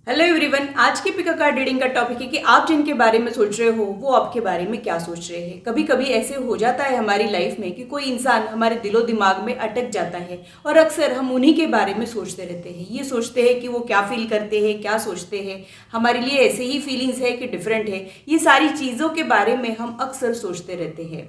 Hello everyone. आज की pick a card reading का टॉपिक है कि आप जिनके बारे में सोच रहे हो वो आपके बारे में क्या सोच रहे हैं। कभी कभी ऐसे हो जाता है हमारी लाइफ में कि कोई इंसान हमारे दिलो दिमाग में अटक जाता है और अक्सर हम उन्हीं के बारे में सोचते रहते हैं। ये सोचते हैं कि वो क्या फील करते हैं, क्या सोचते हैं, हमारे लिए ऐसे ही फीलिंग्स है कि डिफरेंट है। ये सारी चीज़ों के बारे में हम अक्सर सोचते रहते हैं।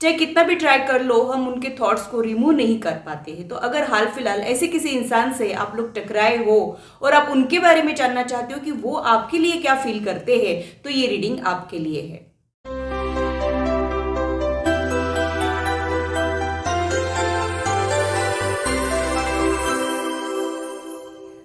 चाहे कितना भी ट्राई कर लो, हम उनके थॉट्स को रिमूव नहीं कर पाते हैं। तो अगर हाल फिलहाल ऐसे किसी इंसान से आप लोग टकराए हो और आप उनके बारे में जानना चाहते हो कि वो आपके लिए क्या फील करते हैं, तो ये रीडिंग आपके लिए है।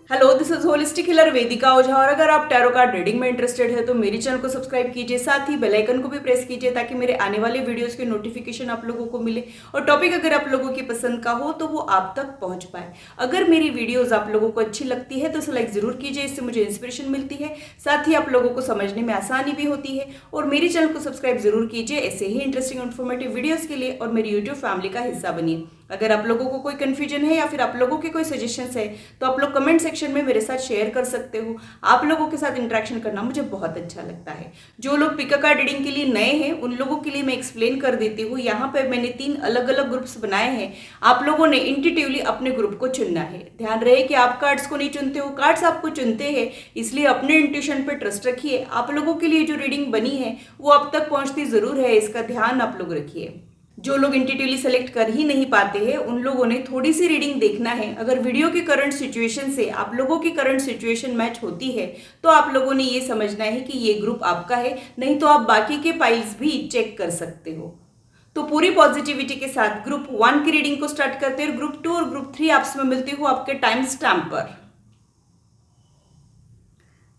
Hello, this is holistic healer Vedika Ojha. और अगर आप टैरो कार्ड रीडिंग में इंटरेस्टेड है तो मेरे चैनल को सब्सक्राइब कीजिए, साथ ही बेल आइकन को भी प्रेस कीजिए ताकि मेरे आने वाले वीडियोस के नोटिफिकेशन आप लोगों को मिले और टॉपिक अगर आप लोगों की पसंद का हो तो वो आप तक पहुंच पाए। अगर मेरी वीडियोस आप लोगों को अच्छी लगती है तो इसे लाइक जरूर कीजिए, इससे मुझे इंस्पिरेशन मिलती है, साथ ही आप लोगों को समझने में आसानी भी होती है। और मेरे चैनल को सब्सक्राइब जरूर कीजिए ऐसे ही इंटरेस्टिंग इन्फॉर्मेटिव वीडियोस के लिए और मेरी यूट्यूब फैमिली का हिस्सा बनिए। अगर आप लोगों को कोई कंफ्यूजन है या फिर आप लोगों के कोई सजेशंस है तो आप लोग कमेंट सेक्शन में मेरे साथ शेयर कर सकते हो। आप लोगों के साथ इंटरेक्शन करना मुझे बहुत अच्छा लगता है। जो लोग पिक अ कार्ड रीडिंग के लिए नए हैं उन लोगों के लिए मैं एक्सप्लेन कर देती हूँ। यहाँ पर मैंने 3 अलग अलग ग्रुप्स बनाए हैं। आप लोगों ने इंट्यूटिवली अपने ग्रुप को चुनना है। ध्यान रहे कि आप कार्ड्स को नहीं चुनते हो, कार्ड्स आपको चुनते हैं, इसलिए अपने इंट्यूशन पर ट्रस्ट रखिए। आप लोगों के लिए जो रीडिंग बनी है वो अब तक पहुंचती जरूर है, इसका ध्यान आप लोग रखिए। जो लोग इंट्यूटिवली सेलेक्ट कर ही नहीं पाते हैं उन लोगों ने थोड़ी सी रीडिंग देखना है। अगर वीडियो की करंट सिचुएशन से आप लोगों की करंट सिचुएशन मैच होती है तो आप लोगों ने ये समझना है कि ये ग्रुप आपका है, नहीं तो आप बाकी के फाइल्स भी चेक कर सकते हो। तो पूरी पॉजिटिविटी के साथ ग्रुप 1 की रीडिंग को स्टार्ट करते हैं और ग्रुप 2 और ग्रुप 3 आपस में मिलती हूँ आपके टाइम स्टैम्प पर।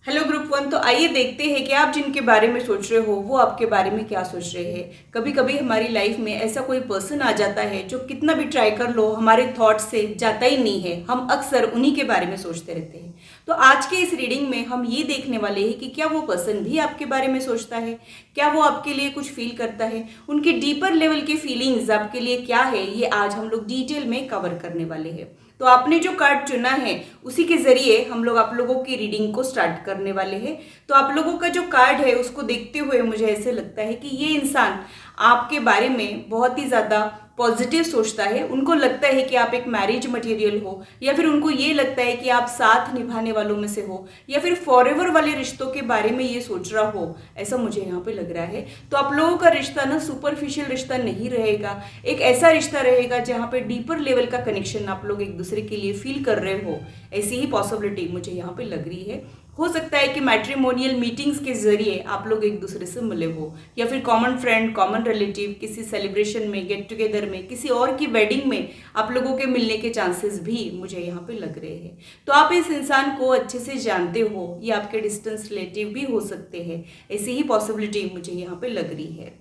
हेलो ग्रुप 1, तो आइए देखते हैं कि आप जिनके बारे में सोच रहे हो वो आपके बारे में क्या सोच रहे हैं। कभी कभी हमारी लाइफ में ऐसा कोई पर्सन आ जाता है जो कितना भी ट्राई कर लो हमारे थॉट से जाता ही नहीं है। हम अक्सर उन्हीं के बारे में सोचते रहते हैं। तो आज के इस रीडिंग में हम ये देखने वाले हैं कि क्या वो पर्सन भी आपके बारे में सोचता है, क्या वो आपके लिए कुछ फील करता है, उनकी डीपर लेवल की फीलिंग्स आपके लिए क्या है, ये आज हम लोग डिटेल में कवर करने वाले हैं। तो आपने जो कार्ड चुना है उसी के जरिए हम लोग आप लोगों की रीडिंग को स्टार्ट करने वाले हैं। तो आप लोगों का जो कार्ड है उसको देखते हुए मुझे ऐसे लगता है कि ये इंसान आपके बारे में बहुत ही ज़्यादा पॉजिटिव सोचता है। उनको लगता है कि आप एक मैरिज मटेरियल हो, या फिर उनको ये लगता है कि आप साथ निभाने वालों में से हो, या फिर फॉरएवर वाले रिश्तों के बारे में ये सोच रहा हो, ऐसा मुझे यहाँ पे लग रहा है। तो आप लोगों का रिश्ता ना सुपरफिशियल रिश्ता नहीं रहेगा, एक ऐसा रिश्ता रहेगा जहाँ पे डीपर लेवल का कनेक्शन आप लोग एक दूसरे के लिए फील कर रहे हो। ऐसी ही पॉसिबिलिटी मुझे यहाँ पे लग रही है। हो सकता है कि मैट्रिमोनियल मीटिंग्स के जरिए आप लोग एक दूसरे से मिले हो, या फिर कॉमन फ्रेंड, कॉमन रिलेटिव, किसी सेलिब्रेशन में, गेट टुगेदर में, किसी और की वेडिंग में आप लोगों के मिलने के चांसेस भी मुझे यहाँ पे लग रहे हैं। तो आप इस इंसान को अच्छे से जानते हो, ये आपके डिस्टेंस रिलेटिव भी हो सकते हैं। ऐसी ही पॉसिबिलिटी मुझे यहाँ पे लग रही है।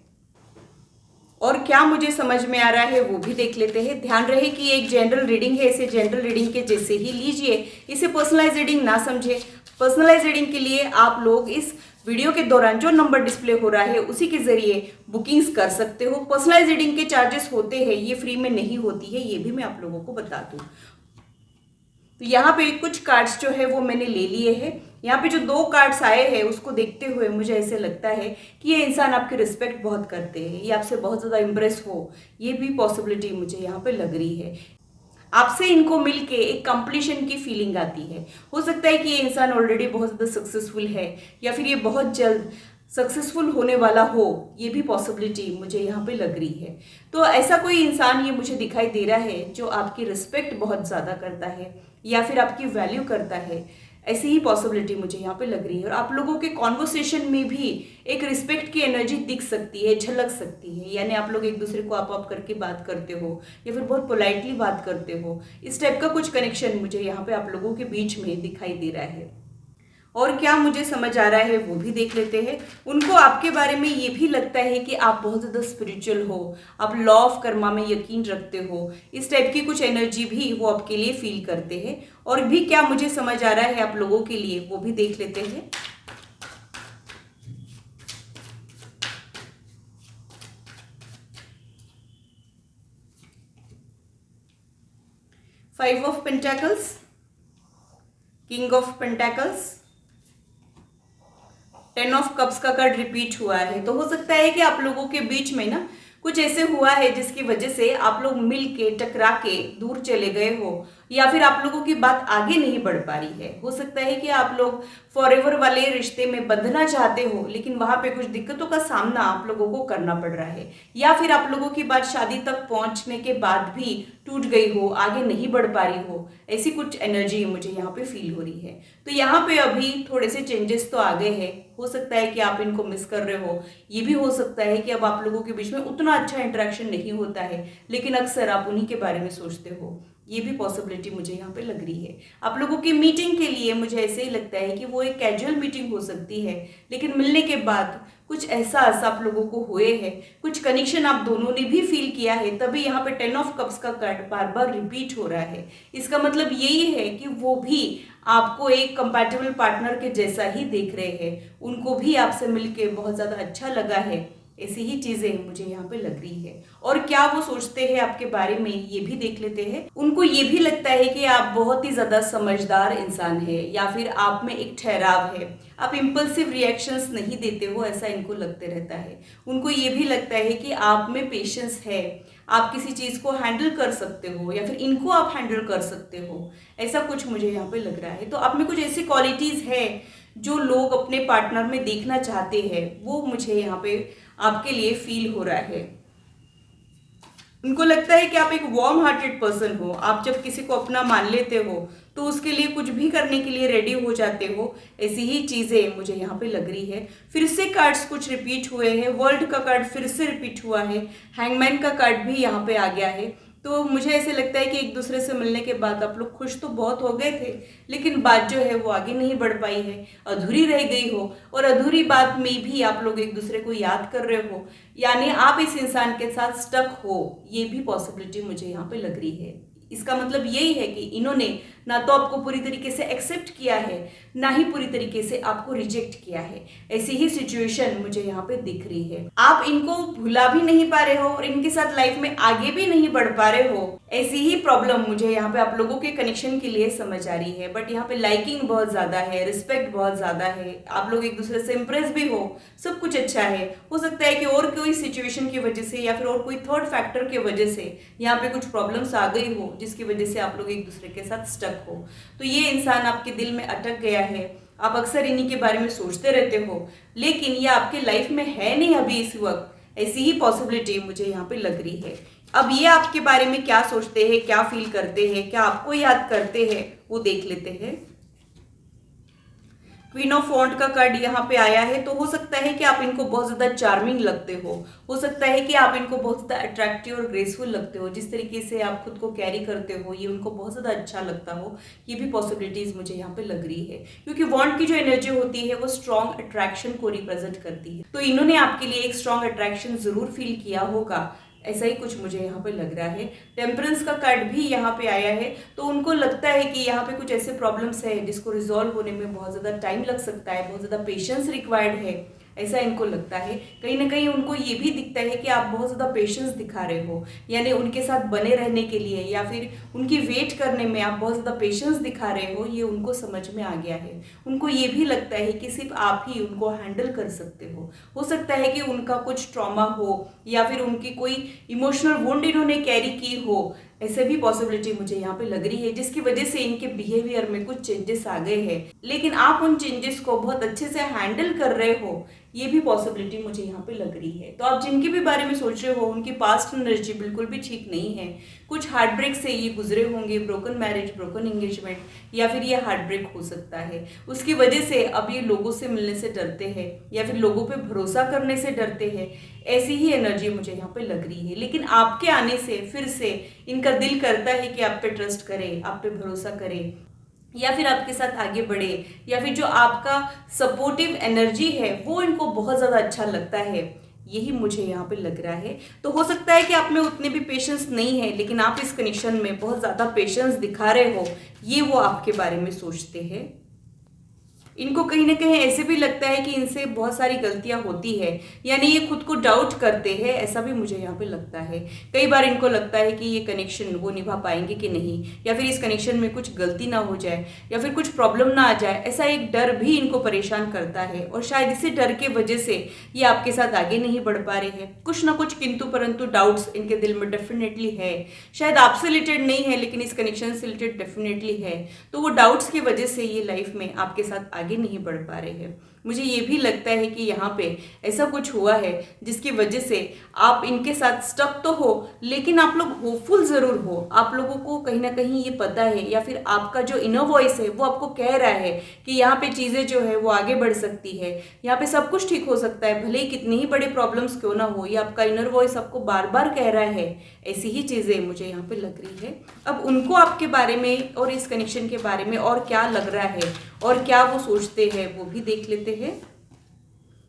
और क्या मुझे समझ में आ रहा है वो भी देख लेते हैं। ध्यान रहे कि ये एक जनरल रीडिंग है, इसे जनरल रीडिंग के जैसे ही लीजिए, इसे पर्सनलाइज रीडिंग ना समझे। पर्सनलाइज रीडिंग के लिए आप लोग इस वीडियो के दौरान जो नंबर डिस्प्ले हो रहा है उसी के जरिए बुकिंग्स कर सकते हो। पर्सनलाइज रीडिंग के चार्जेस होते हैं, ये फ्री में नहीं होती है, ये भी मैं आप लोगों को बता दूं। तो यहाँ पे कुछ कार्ड्स जो है वो मैंने ले लिए हैं। यहाँ पे जो 2 कार्ड्स आए हैं उसको देखते हुए मुझे ऐसे लगता है कि ये इंसान आपकी रिस्पेक्ट बहुत करते हैं, ये आपसे बहुत ज़्यादा इम्प्रेस हो, ये भी पॉसिबिलिटी मुझे यहाँ पे लग रही है। आपसे इनको मिलके एक कंप्लीशन की फीलिंग आती है। हो सकता है कि ये इंसान ऑलरेडी बहुत ज़्यादा सक्सेसफुल है, या फिर ये बहुत जल्द सक्सेसफुल होने वाला हो, ये भी पॉसिबिलिटी मुझे यहाँ पे लग रही है। तो ऐसा कोई इंसान ये मुझे दिखाई दे रहा है जो आपकी रिस्पेक्ट बहुत ज़्यादा करता है या फिर आपकी वैल्यू करता है। ऐसी ही पॉसिबिलिटी मुझे यहाँ पे लग रही है। और आप लोगों के कॉन्वर्सेशन में भी एक रिस्पेक्ट की एनर्जी दिख सकती है, झलक सकती है। यानी आप लोग एक दूसरे को आप करके बात करते हो, या फिर बहुत पोलाइटली बात करते हो। इस टाइप का कुछ कनेक्शन मुझे यहाँ पे आप लोगों के बीच में दिखाई दे रहा है। और क्या मुझे समझ आ रहा है वो भी देख लेते हैं। उनको आपके बारे में ये भी लगता है कि आप बहुत ज़्यादा स्पिरिचुअल हो, आप लॉ ऑफ कर्मा में यकीन रखते हो। इस टाइप की कुछ एनर्जी भी वो आपके लिए फील करते हैं। और भी क्या मुझे समझ आ रहा है आप लोगों के लिए वो भी देख लेते हैं। 5 of pentacles, king of pentacles, 10 of cups का कार्ड रिपीट हुआ है, तो हो सकता है कि आप लोगों के बीच में ना कुछ ऐसे हुआ है जिसकी वजह से आप लोग मिल के टकरा के दूर चले गए हो, या फिर आप लोगों की बात आगे नहीं बढ़ पा रही है। हो सकता है कि आप लोग फॉरएवर वाले रिश्ते में बंधना चाहते हो, लेकिन वहां पे कुछ दिक्कतों का सामना आप लोगों को करना पड़ रहा है, या फिर आप लोगों की बात शादी तक पहुंचने के बाद भी टूट गई हो, आगे नहीं बढ़ पा रही हो। ऐसी कुछ एनर्जी मुझे यहाँ पे फील हो रही है। तो यहाँ पे अभी थोड़े से चेंजेस तो आ गए हैं। हो सकता है कि आप इनको मिस कर रहे हो, ये भी हो सकता है कि अब आप लोगों के बीच में उतना अच्छा इंटरेक्शन नहीं होता है, लेकिन अक्सर आप उन्हीं के बारे में सोचते हो। ये भी पॉसिबिलिटी मुझे यहाँ पे लग रही है। आप लोगों की मीटिंग के लिए मुझे ऐसे ही लगता है कि वो एक कैजुअल मीटिंग हो सकती है, लेकिन मिलने के बाद कुछ एहसास आप लोगों को हुए हैं, कुछ कनेक्शन आप दोनों ने भी फील किया है, तभी यहाँ पे 10 ऑफ कप्स का कार्ड बार बार रिपीट हो रहा है। इसका मतलब यही है कि वो भी आपको एक कंपैटिबल पार्टनर के जैसा ही देख रहे हैं, उनको भी आपसे मिलके बहुत ज़्यादा अच्छा लगा है। ऐसी ही चीजें मुझे यहाँ पे लग रही है। और क्या वो सोचते हैं आपके बारे में, ये भी देख लेते हैं। उनको ये भी लगता है कि आप बहुत ही ज्यादा समझदार इंसान है, या फिर आप में एक ठहराव है, आप इम्पल्सिव रिएक्शंस नहीं देते हो, ऐसा इनको लगते रहता है। उनको ये भी लगता है कि आप में पेशेंस है, आप किसी चीज को हैंडल कर सकते हो, या फिर इनको आप हैंडल कर सकते हो। ऐसा कुछ मुझे यहाँ पे लग रहा है। तो आप में कुछ ऐसी क्वालिटीज है जो लोग अपने पार्टनर में देखना चाहते हैं, वो मुझे यहाँ पे आपके लिए फील हो रहा है। उनको लगता है कि आप एक वार्म हार्टेड पर्सन हो, आप जब किसी को अपना मान लेते हो तो उसके लिए कुछ भी करने के लिए रेडी हो जाते हो। ऐसी ही चीजें मुझे यहाँ पे लग रही है। फिर से कार्ड्स कुछ रिपीट हुए हैं, वर्ल्ड का कार्ड फिर से रिपीट हुआ है, हैंगमैन का कार्ड भी यहाँ पे आ गया है। तो मुझे ऐसे लगता है कि एक दूसरे से मिलने के बाद आप लोग खुश तो बहुत हो गए थे, लेकिन बात जो है वो आगे नहीं बढ़ पाई है, अधूरी रह गई हो। और अधूरी बात में भी आप लोग एक दूसरे को याद कर रहे हो, यानी आप इस इंसान के साथ स्टक हो। ये भी पॉसिबिलिटी मुझे यहाँ पे लग रही है। इसका मतलब यही है कि इन्होंने ना तो आपको पूरी तरीके से एक्सेप्ट किया है, ना ही पूरी तरीके से आपको रिजेक्ट किया है। ऐसी ही सिचुएशन मुझे यहाँ पे दिख रही है। आप इनको भुला भी नहीं पा रहे हो और इनके साथ लाइफ में आगे भी नहीं बढ़ पा रहे हो। ऐसी ही प्रॉब्लम मुझे यहाँ पे आप लोगों के कनेक्शन के लिए समझ आ रही है। बट यहाँ पे लाइकिंग बहुत ज्यादा है, रिस्पेक्ट बहुत ज्यादा है, आप लोग एक दूसरे से इंप्रेस भी हो, सब कुछ अच्छा है। हो सकता है कि और कोई सिचुएशन की वजह से या फिर और कोई थर्ड फैक्टर की वजह से यहाँ पे कुछ प्रॉब्लम्स आ गई हो, जिसकी वजह से आप लोग एक दूसरे के साथ स्टक हो। तो ये इंसान आपके दिल में अटक गया है, आप अक्सर इन्हीं के बारे में सोचते रहते हो, लेकिन ये आपके लाइफ में है नहीं अभी इस वक्त। ऐसी ही पॉसिबिलिटी मुझे यहाँ पे लग रही है। अब ये आपके बारे में क्या सोचते हैं, क्या फील करते हैं, क्या आपको याद करते हैं, वो देख लेते हैं। क्वीन ऑफ वॉन्ड का कार्ड यहाँ पे आया है, तो हो सकता है कि आप इनको बहुत ज्यादा चार्मिंग लगते हो सकता है कि आप इनको बहुत ज्यादा अट्रैक्टिव और ग्रेसफुल लगते हो, जिस तरीके से आप खुद को कैरी करते हो ये उनको बहुत ज्यादा अच्छा लगता हो। ये भी पॉसिबिलिटीज मुझे यहाँ पे लग रही है, क्योंकि वॉन्ड की जो एनर्जी होती है वो स्ट्रॉन्ग अट्रैक्शन को रिप्रेजेंट करती है। तो इन्होंने आपके लिए एक स्ट्रॉन्ग अट्रैक्शन जरूर फील किया होगा, ऐसा ही कुछ मुझे यहाँ पे लग रहा है। टेम्परेंस का कार्ड भी यहाँ पे आया है, तो उनको लगता है कि यहाँ पे कुछ ऐसे प्रॉब्लम्स है जिसको रिजॉल्व होने में बहुत ज़्यादा टाइम लग सकता है, बहुत ज़्यादा पेशेंस रिक्वायर्ड है, ऐसा इनको लगता है। कहीं ना कहीं उनको ये भी दिखता है कि आप बहुत ज़्यादा पेशेंस दिखा रहे हो, यानी उनके साथ बने रहने के लिए या फिर उनकी वेट करने में आप बहुत ज़्यादा पेशेंस दिखा रहे हो, ये उनको समझ में आ गया है। उनको ये भी लगता है कि सिर्फ आप ही उनको हैंडल कर सकते हो सकता है कि उनका कुछ ट्रॉमा हो या फिर उनकी कोई इमोशनल वुंड इन्होंने कैरी की हो, ऐसे भी पॉसिबिलिटी मुझे यहाँ पे लग रही है, जिसकी वजह से इनके बिहेवियर में कुछ चेंजेस आ गए हैं, लेकिन आप उन चेंजेस को बहुत अच्छे से हैंडल कर रहे हो, ये भी पॉसिबिलिटी मुझे यहाँ पे लग रही है। तो आप जिनके भी बारे में सोच रहे हो उनकी पास्ट एनर्जी बिल्कुल भी ठीक नहीं है, कुछ हार्ट ब्रेक से ये गुजरे होंगे, ब्रोकन मैरिज, ब्रोकन एंगेजमेंट, या फिर ये हार्ट ब्रेक हो सकता है। उसकी वजह से अब ये लोगों से मिलने से डरते हैं या फिर लोगों पे भरोसा करने से डरते हैं, ऐसी ही एनर्जी मुझे यहाँ पे लग रही है। लेकिन आपके आने से फिर से इनका दिल करता है कि आप पे ट्रस्ट करे, आप पे भरोसा करे, या फिर आपके साथ आगे बढ़े, या फिर जो आपका सपोर्टिव एनर्जी है वो इनको बहुत ज़्यादा अच्छा लगता है, यही मुझे यहाँ पे लग रहा है। तो हो सकता है कि आप में उतने भी पेशेंस नहीं है, लेकिन आप इस कनेक्शन में बहुत ज़्यादा पेशेंस दिखा रहे हो, ये वो आपके बारे में सोचते हैं। इनको कहीं ना कहीं ऐसे भी लगता है कि इनसे बहुत सारी गलतियां होती है, यानी ये खुद को डाउट करते हैं, ऐसा भी मुझे यहाँ पे लगता है। कई बार इनको लगता है कि ये कनेक्शन वो निभा पाएंगे कि नहीं, या फिर इस कनेक्शन में कुछ गलती ना हो जाए, या फिर कुछ प्रॉब्लम ना आ जाए, ऐसा एक डर भी इनको परेशान करता है। और शायद इसी डर के वजह से ये आपके साथ आगे नहीं बढ़ पा रहे हैं। कुछ ना कुछ किंतु परंतु डाउट्स इनके दिल में डेफिनेटली है। शायद आपसे रिलेटेड नहीं है, लेकिन इस कनेक्शन से रिलेटेड डेफिनेटली है। तो वो डाउट्स की वजह से ये लाइफ में आपके साथ आगे नहीं बढ़ पा रहे हैं। मुझे ये भी लगता है कि यहाँ पे ऐसा कुछ हुआ है जिसकी वजह से आप इनके साथ स्टक तो हो, लेकिन आप लोग होपफुल ज़रूर हो। आप लोगों को कहीं ना कहीं ये पता है, या फिर आपका जो इनर वॉइस है वो आपको कह रहा है कि यहाँ पे चीज़ें जो है वो आगे बढ़ सकती है, यहाँ पे सब कुछ ठीक हो सकता है, भले ही कितनी ही बड़े प्रॉब्लम्स क्यों ना हो। ये आपका इनर वॉइस आपको बार बार कह रहा है। ऐसी ही चीज़ें मुझे यहाँ पे लग रही है। अब उनको आपके बारे में और इस कनेक्शन के बारे में और क्या लग रहा है और क्या वो सोचते हैं वो भी देख लेते हैं।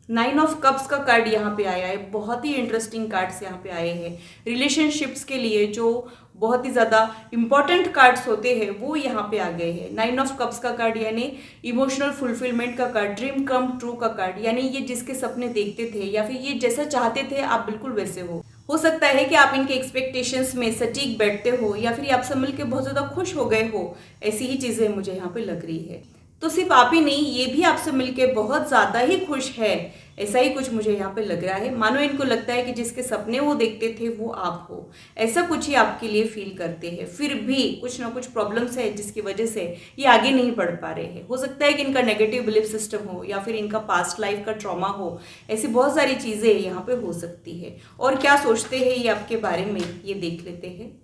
9 ऑफ कप्स का कार्ड यहाँ पे आया है। बहुत ही इंटरेस्टिंग कार्ड्स यहाँ पे आए हैं। रिलेशनशिप्स के लिए जो बहुत ही ज़्यादा इंपॉर्टेंट कार्ड्स होते हैं वो यहाँ पे आ गए हैं। 9 ऑफ कप्स का कार्ड यानी इमोशनल फुलफिलमेंट का कार्ड, ड्रीम कम ट्रू का कार्ड, यानी ये जिसके सपने देखते थे या फिर ये जैसा चाहते थे आप बिल्कुल वैसे हो सकता है कि आप इनके एक्सपेक्टेशंस में सटीक बैठते हो, या फिर आपसे मिलकर बहुत ज़्यादा खुश हो गए हो। ऐसी ही चीज़ें मुझे यहाँ पे लग रही है। तो सिर्फ आप ही नहीं, ये भी आपसे मिलकर बहुत ज़्यादा ही खुश है। ऐसा ही कुछ मुझे यहाँ पे लग रहा है। मानो इनको लगता है कि जिसके सपने वो देखते थे वो आप हो। ऐसा कुछ ही आपके लिए फील करते हैं। फिर भी कुछ ना कुछ प्रॉब्लम्स है जिसकी वजह से ये आगे नहीं बढ़ पा रहे हैं। हो सकता है कि इनका नेगेटिव बिलीफ सिस्टम हो, या फिर इनका पास्ट लाइफ का ट्रॉमा हो। ऐसी बहुत सारी चीज़ें यहाँ पे हो सकती है। और क्या सोचते हैं ये आपके बारे में, ये देख लेते हैं।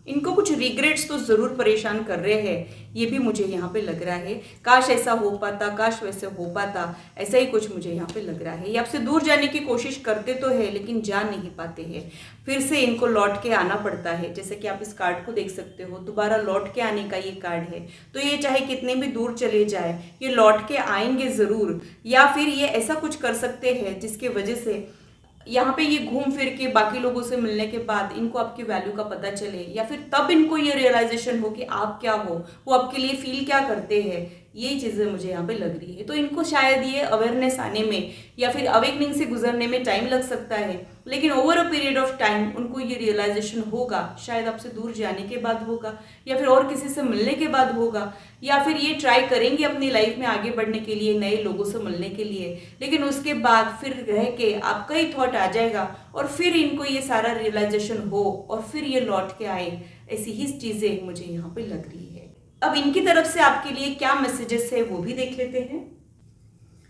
इनको कुछ रिग्रेट्स तो ज़रूर परेशान कर रहे हैं, ये भी मुझे यहाँ पे लग रहा है। काश ऐसा हो पाता, काश वैसे हो पाता, ऐसा ही कुछ मुझे यहाँ पे लग रहा है। ये आपसे दूर जाने की कोशिश करते तो है, लेकिन जा नहीं पाते हैं। फिर से इनको लौट के आना पड़ता है। जैसे कि आप इस कार्ड को देख सकते हो, दोबारा लौट के आने का ये कार्ड है। तो ये चाहे कितने भी दूर चले जाए, ये लौट के आएंगे ज़रूर। या फिर ये ऐसा कुछ कर सकते हैं जिसकी वजह से यहाँ पे ये घूम फिर के बाकी लोगों से मिलने के बाद इनको आपकी वैल्यू का पता चले, या फिर तब इनको ये रियलाइजेशन हो कि आप क्या हो, वो आपके लिए फील क्या करते हैं। यही चीज़ें मुझे यहाँ पे लग रही है। तो इनको शायद ये अवेयरनेस आने में या फिर अवेकनिंग से गुजरने में टाइम लग सकता है, लेकिन over a period of time उनको ये रियलाइजेशन होगा। शायद आपसे दूर जाने के बाद होगा, या फिर और किसी से मिलने के बाद होगा, या फिर ये ट्राई करेंगे अपनी लाइफ में आगे बढ़ने के लिए, नए लोगों से मिलने के लिए, लेकिन उसके बाद फिर रह के आपका ही थॉट आ जाएगा और फिर इनको ये सारा रियलाइजेशन हो और फिर ये लौट के आए। ऐसी ही चीज़ें मुझे यहाँ पे लग रही है। अब इनकी तरफ से आपके लिए क्या मैसेजेस है वो भी देख लेते हैं।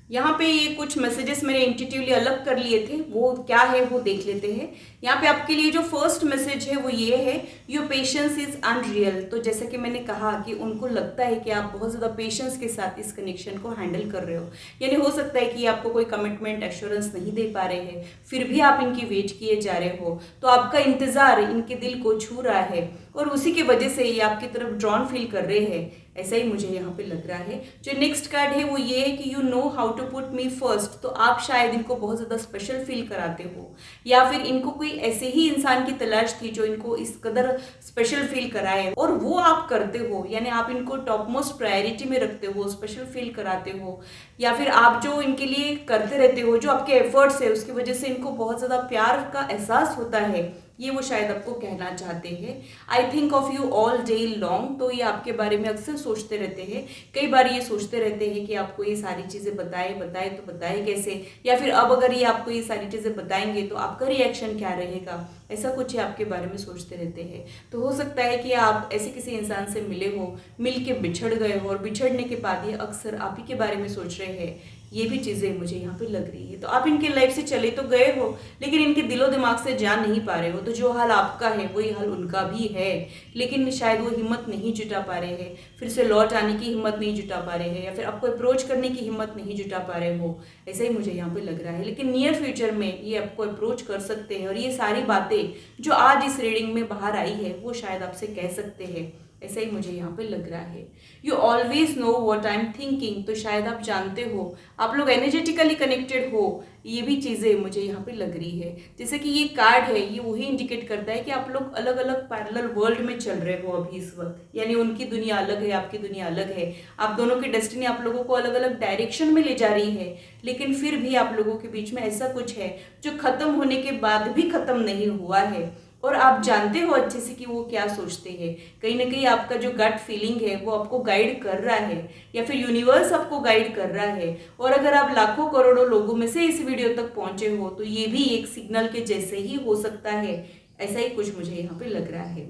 यहाँ पे ये कुछ मैसेजेस मैंने इंट्यूटिवली अलग कर लिए थे, वो क्या है वो देख लेते हैं। यहाँ पे आपके लिए जो फर्स्ट मैसेज है वो ये है, योर पेशेंस इज अनरियल। तो जैसा कि मैंने कहा कि उनको लगता है कि आप बहुत ज़्यादा पेशेंस के साथ इस कनेक्शन को हैंडल कर रहे हो, यानी हो सकता है कि आपको कोई कमिटमेंट एश्योरेंस नहीं दे पा रहे हैं, फिर भी आप इनकी वेट किए जा रहे हो। तो आपका इंतज़ार इनके दिल को छू रहा है और उसी की वजह से ये आपकी तरफ ड्रॉन फील कर रहे हैं। ऐसा ही मुझे यहाँ पे लग रहा है। जो नेक्स्ट कार्ड है वो ये है कि you know how to put me first. तो आप शायद इनको बहुत ज़्यादा स्पेशल फील कराते हो, या फिर इनको कोई ऐसे ही इंसान की तलाश थी जो इनको इस कदर स्पेशल फील कराए, और वो आप करते हो। यानी आप इनको टॉप मोस्ट प्रायोरिटी में रखते हो, स्पेशल फील कराते हो, या फिर आप जो इनके लिए करते रहते हो, जो आपके एफर्ट्स है उसकी वजह से इनको बहुत ज़्यादा प्यार का एहसास होता है। ये वो शायद आपको कहना चाहते हैं। I think of you all day long. तो ये आपके बारे में अक्सर सोचते रहते हैं। कई बार ये सोचते रहते हैं कि आपको ये सारी चीज़ें बताए तो बताए कैसे, या फिर अब अगर ये आपको ये सारी चीज़ें बताएंगे तो आपका रिएक्शन क्या रहेगा। ऐसा कुछ ही आपके बारे में सोचते रहते हैं। तो हो सकता है कि आप ऐसे किसी इंसान से मिले हो, मिल के बिछड़ गए हो, और बिछड़ने के बाद ये अक्सर आप ही के बारे में सोच रहे हैं। ये भी चीज़ें मुझे यहाँ पे लग रही है। तो आप इनके लाइफ से चले तो गए हो, लेकिन इनके दिलो दिमाग से जा नहीं पा रहे हो। तो जो हाल आपका है वही हाल उनका भी है, लेकिन शायद वो हिम्मत नहीं जुटा पा रहे हैं, फिर से लौट आने की हिम्मत नहीं जुटा पा रहे हैं, या फिर आपको अप्रोच करने की हिम्मत नहीं जुटा पा रहे हो। ऐसा ही मुझे यहाँ पे लग रहा है। लेकिन नियर फ्यूचर में ये आपको अप्रोच कर सकते हैं, और ये सारी बातें जो आज इस रीडिंग में बाहर आई है वो शायद आपसे कह सकते हैं। ऐसा ही मुझे यहाँ पे लग रहा है। You always know what I am thinking, तो शायद आप जानते हो, आप लोग एनर्जेटिकली कनेक्टेड हो, ये भी चीज़ें मुझे यहाँ पे लग रही है। जैसे कि ये कार्ड है, ये वही इंडिकेट करता है कि आप लोग अलग अलग पैरेलल वर्ल्ड में चल रहे हो अभी इस वक्त, यानी उनकी दुनिया अलग है, आपकी दुनिया अलग है। आप दोनों की डेस्टिनी आप लोगों को अलग अलग डायरेक्शन में ले जा रही है, लेकिन फिर भी आप लोगों के बीच में ऐसा कुछ है जो खत्म होने के बाद भी खत्म नहीं हुआ है, और आप जानते हो अच्छे से कि वो क्या सोचते हैं। कहीं ना कहीं आपका जो गट फीलिंग है वो आपको गाइड कर रहा है, या फिर यूनिवर्स आपको गाइड कर रहा है। और अगर आप लाखों करोड़ों लोगों में से इस वीडियो तक पहुंचे हो तो ये भी एक सिग्नल के जैसे ही हो सकता है, ऐसा ही कुछ मुझे यहाँ पे लग रहा है।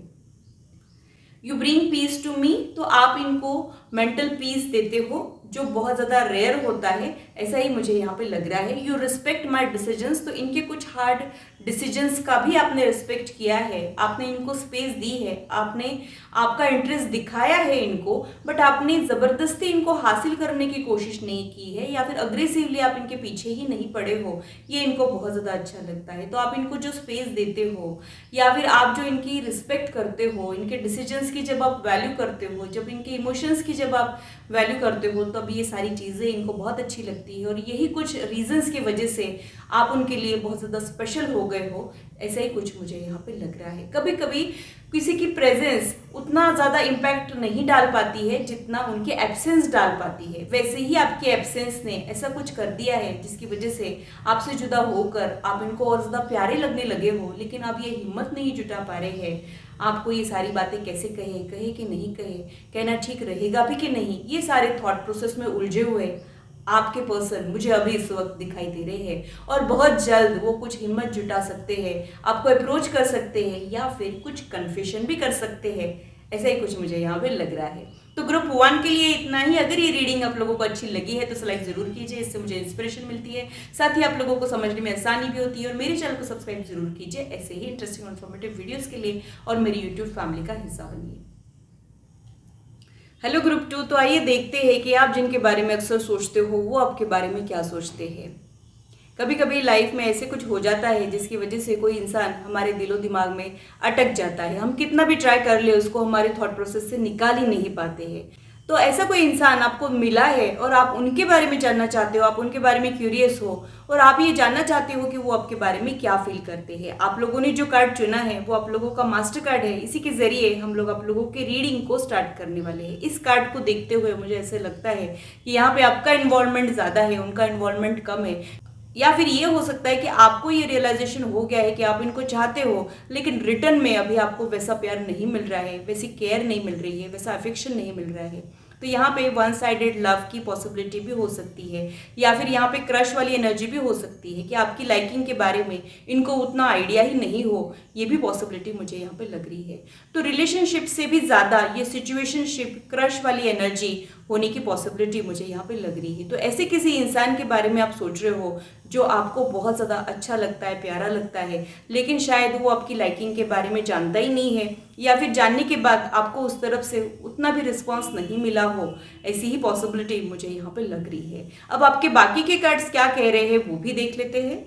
You bring peace to me, तो आप इनको मेंटल पीस देते हो जो बहुत ज़्यादा रेयर होता है, ऐसा ही मुझे यहाँ पे लग रहा है। यू रिस्पेक्ट माई डिसीजंस, तो इनके कुछ हार्ड डिसीजंस का भी आपने रिस्पेक्ट किया है, आपने इनको स्पेस दी है, आपने आपका इंटरेस्ट दिखाया है इनको, बट आपने ज़बरदस्ती इनको हासिल करने की कोशिश नहीं की है, या फिर अग्रेसिवली आप इनके पीछे ही नहीं पड़े हो। ये इनको बहुत ज़्यादा अच्छा लगता है। तो आप इनको जो स्पेस देते हो, या फिर आप जो इनकी रिस्पेक्ट करते हो, इनके डिसीजंस की जब आप वैल्यू करते हो, जब इनके इमोशंस की जब आप वैल्यू करते हो, तब ये सारी चीज़ें इनको बहुत अच्छी लगती है। और यही कुछ रीजंस की वजह से आप उनके लिए बहुत ज़्यादा स्पेशल हो गए हो, ऐसा ही कुछ मुझे यहाँ पे लग रहा है। कभी कभी किसी की प्रेजेंस उतना ज़्यादा इम्पैक्ट नहीं डाल पाती है जितना उनकी एब्सेंस डाल पाती है। वैसे ही आपकी एब्सेंस ने ऐसा कुछ कर दिया है जिसकी वजह से आपसे जुदा होकर आप इनको और ज़्यादा प्यारे लगने लगे हो, लेकिन आप ये हिम्मत नहीं जुटा पा रहे हैं। आपको ये सारी बातें कैसे कहे कि नहीं कहे, कहना ठीक रहेगा भी कि नहीं, ये सारे थॉट प्रोसेस में उलझे हुए आपके पर्सन मुझे अभी इस वक्त दिखाई दे रहे हैं। और बहुत जल्द वो कुछ हिम्मत जुटा सकते हैं, आपको अप्रोच कर सकते हैं, या फिर कुछ कन्फेशन भी कर सकते हैं, ऐसा ही कुछ मुझे यहाँ पे लग रहा है। तो ग्रुप 1 के लिए इतना ही। अगर ये रीडिंग आप लोगों को अच्छी लगी है तो लाइक जरूर कीजिए, इससे मुझे इंस्पिरेशन मिलती है, साथ ही आप लोगों को समझने में आसानी भी होती है। और मेरे चैनल को सब्सक्राइब जरूर कीजिए ऐसे ही इंटरेस्टिंग और इन्फॉर्मेटिव वीडियोस के लिए, और मेरी यूट्यूब फैमिली का हिस्सा बनिए। हेलो ग्रुप 2, तो आइए देखते हैं कि आप जिनके बारे में अक्सर सोचते हो वो आपके बारे में क्या सोचते हैं। कभी कभी लाइफ में ऐसे कुछ हो जाता है जिसकी वजह से कोई इंसान हमारे दिलो दिमाग में अटक जाता है, हम कितना भी ट्राई कर ले उसको हमारे थॉट प्रोसेस से निकाल ही नहीं पाते हैं। तो ऐसा कोई इंसान आपको मिला है और आप उनके बारे में जानना चाहते हो, आप उनके बारे में क्यूरियस हो, और आप ये जानना चाहते हो कि वो आपके बारे में क्या फील करते हैं। आप लोगों ने जो कार्ड चुना है वो आप लोगों का मास्टर कार्ड है। इसी के जरिए हम लोग आप लोगों के रीडिंग को स्टार्ट करने वाले हैं। इस कार्ड को देखते हुए मुझे ऐसे लगता है कि यहाँ पे आपका इन्वॉल्वमेंट ज़्यादा है, उनका इन्वॉल्वमेंट कम है। या फिर ये हो सकता है कि आपको ये रियलाइजेशन हो गया है कि आप इनको चाहते हो, लेकिन रिटर्न में अभी आपको वैसा प्यार नहीं मिल रहा है, वैसी केयर नहीं मिल रही है, वैसा अफेक्शन नहीं मिल रहा है। तो यहाँ पे वन साइडेड लव की पॉसिबिलिटी भी हो सकती है, या फिर यहाँ पे क्रश वाली एनर्जी भी हो सकती है कि आपकी लाइकिंग के बारे में इनको उतना आइडिया ही नहीं हो, ये भी पॉसिबिलिटी मुझे यहाँ पे लग रही है। तो रिलेशनशिप से भी ज़्यादा ये सिचुएशनशिप, क्रश वाली एनर्जी होने की पॉसिबिलिटी मुझे यहाँ पे लग रही है। तो ऐसे किसी इंसान के बारे में आप सोच रहे हो जो आपको बहुत ज़्यादा अच्छा लगता है, प्यारा लगता है, लेकिन शायद वो आपकी लाइकिंग के बारे में जानता ही नहीं है, या फिर जानने के बाद आपको उस तरफ से उतना भी रिस्पॉन्स नहीं मिला हो, ऐसी ही पॉसिबिलिटी मुझे यहाँ पे लग रही है। अब आपके बाकी के कार्ड्स क्या कह रहे हैं वो भी देख लेते हैं।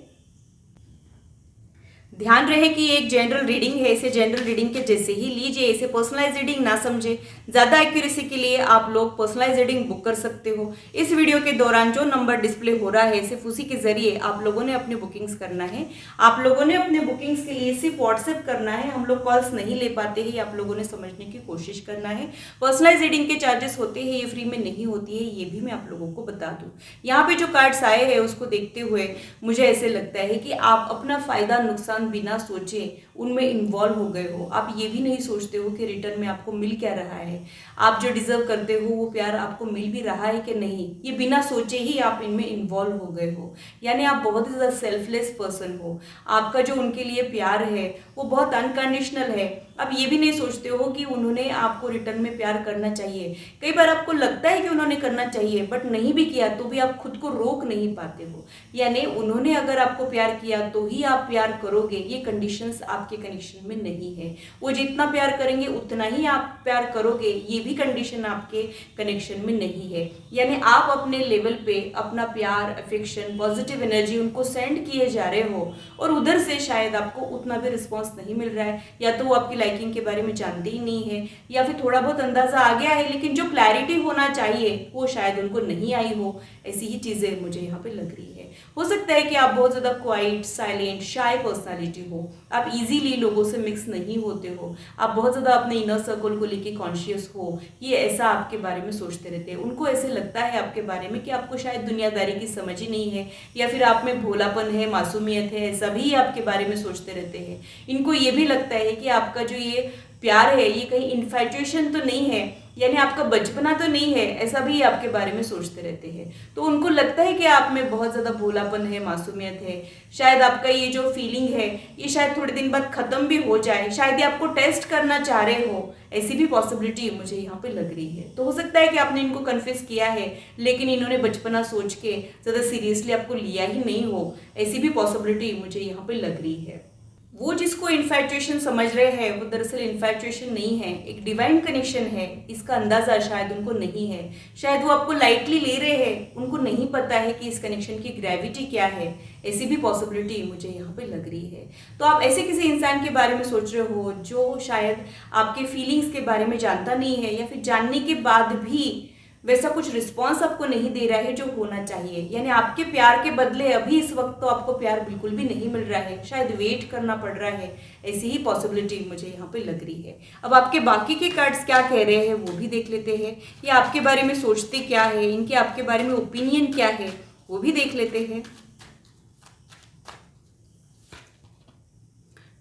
ध्यान रहे कि ये एक जनरल रीडिंग है, इसे जनरल रीडिंग के जैसे ही लीजिए, इसे पर्सनलाइज रीडिंग ना समझे। ज़्यादा एक्यूरेसी के लिए आप लोग पर्सनलाइज रीडिंग बुक कर सकते हो। इस वीडियो के दौरान जो नंबर डिस्प्ले हो रहा है सिर्फ उसी के जरिए आप लोगों ने अपने बुकिंग्स करना है। आप लोगों ने अपने बुकिंग्स के लिए सिर्फ व्हाट्सएप करना है, हम लोग कॉल्स नहीं ले पाते हैं, आप लोगों ने समझने की कोशिश करना है। पर्सनलाइज रीडिंग के चार्जेस होते हैं, ये फ्री में नहीं होती है, ये भी मैं आप लोगों को बता दूँ। यहाँ पे जो कार्ड्स आए हैं उसको देखते हुए मुझे ऐसे लगता है कि आप अपना फ़ायदा नुकसान बिना सोचे उनमें इन्वॉल्व हो गए हो। आप ये भी नहीं सोचते हो कि रिटर्न में आपको मिल क्या रहा है, आप जो डिजर्व करते हो वो प्यार आपको मिल भी रहा है कि नहीं, ये बिना सोचे ही आप इनमें इन्वॉल्व हो गए हो। यानी आप बहुत ही ज़्यादा सेल्फलेस पर्सन हो। आपका जो उनके लिए प्यार है वो बहुत अनकंडीशनल है। आप ये भी नहीं सोचते हो कि उन्होंने आपको रिटर्न में प्यार करना चाहिए। कई बार आपको लगता है कि उन्होंने करना चाहिए, बट नहीं भी किया तो भी आप खुद को रोक नहीं पाते हो। यानी उन्होंने अगर आपको प्यार किया तो ही आप प्यार करोगे, ये कंडीशंस आपके कनेक्शन में नहीं है। वो जितना प्यार करेंगे उतना ही आप प्यार करोगे, ये भी कंडीशन आपके कनेक्शन में नहीं है। यानी आप अपने लेवल पे अपना प्यार, अफेक्शन, पॉजिटिव एनर्जी उनको सेंड किए जा रहे हो, और उधर से शायद आपको उतना भी रिस्पॉन्स नहीं मिल रहा है, या तो वो आपकी लाइकिंग के बारे में जानते ही नहीं है, या फिर थोड़ा बहुत अंदाज़ा आ गया है लेकिन जो क्लैरिटी होना चाहिए वो शायद उनको नहीं आई हो। ऐसी ही चीज़ें मुझे यहाँ पे लग रही है। हो सकता है कि आप बहुत ज़्यादा क्वाइट, साइलेंट, शाय पर्सनालिटी हो, आप इजीली लोगों से मिक्स नहीं होते हो, आप बहुत ज़्यादा अपने इनर सर्कल को लेके कॉन्शियस हो, ये ऐसा आपके बारे में सोचते रहते हैं। उनको ऐसे लगता है आपके बारे में कि आपको शायद दुनियादारी की समझ ही नहीं है, या फिर आप में भोलापन है, मासूमियत है, सभी आपके बारे में सोचते रहते हैं। इनको ये भी लगता है कि आपका जो ये प्यार है ये कहीं इन्फैचुएशन तो नहीं है, यानी आपका बचपना तो नहीं है, ऐसा भी आपके बारे में सोचते रहते हैं। तो उनको लगता है कि आप में बहुत ज़्यादा भोलापन है, मासूमियत है, शायद आपका ये जो फीलिंग है ये शायद थोड़े दिन बाद ख़त्म भी हो जाए, शायद ये आपको टेस्ट करना चाह रहे हो, ऐसी भी पॉसिबिलिटी मुझे यहाँ पे लग रही है। तो हो सकता है कि आपने इनको कन्फेस किया है लेकिन इन्होंने बचपना सोच के ज़्यादा सीरियसली आपको लिया ही नहीं हो, ऐसी भी पॉसिबिलिटी मुझे यहाँ पे लग रही है। वो जिसको इन्फैचुएशन समझ रहे हैं वो दरअसल इन्फैचुएशन नहीं है, एक डिवाइन कनेक्शन है, इसका अंदाज़ा शायद उनको नहीं है। शायद वो आपको लाइटली ले रहे हैं, उनको नहीं पता है कि इस कनेक्शन की ग्रेविटी क्या है। ऐसी भी पॉसिबिलिटी मुझे यहाँ पे लग रही है। तो आप ऐसे किसी इंसान के बारे में सोच रहे हो जो शायद आपके फीलिंग्स के बारे में जानता नहीं है, या फिर जानने के बाद भी वैसा कुछ रिस्पॉन्स आपको नहीं दे रहा है जो होना चाहिए। यानी आपके प्यार के बदले अभी इस वक्त तो आपको प्यार बिल्कुल भी नहीं मिल रहा है, शायद वेट करना पड़ रहा है। ऐसी ही पॉसिबिलिटी मुझे यहाँ पे लग रही है। अब आपके बाकी के कार्ड्स क्या कह रहे हैं वो भी देख लेते हैं। ये आपके बारे में सोचते क्या है, इनके आपके बारे में ओपिनियन क्या है वो भी देख लेते हैं।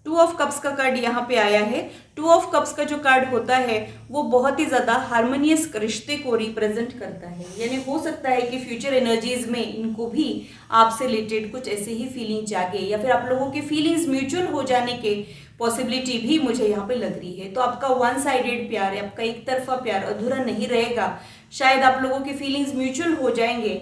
2 ऑफ कप्स का कार्ड यहाँ पे आया है। 2 ऑफ कप्स का जो कार्ड होता है वो बहुत ही ज़्यादा हार्मोनियस रिश्ते को रिप्रेजेंट करता है। यानी हो सकता है कि फ्यूचर एनर्जीज में इनको भी आपसे रिलेटेड कुछ ऐसे ही फीलिंग जागे, या फिर आप लोगों के फीलिंग्स म्यूचुअल हो जाने के पॉसिबिलिटी भी मुझे यहाँ पे लग रही है। तो आपका वन साइडेड प्यार है, आपका एक तरफा प्यार अधूरा नहीं रहेगा। शायद आप लोगों के फीलिंग्स म्यूचुअल हो जाएंगे,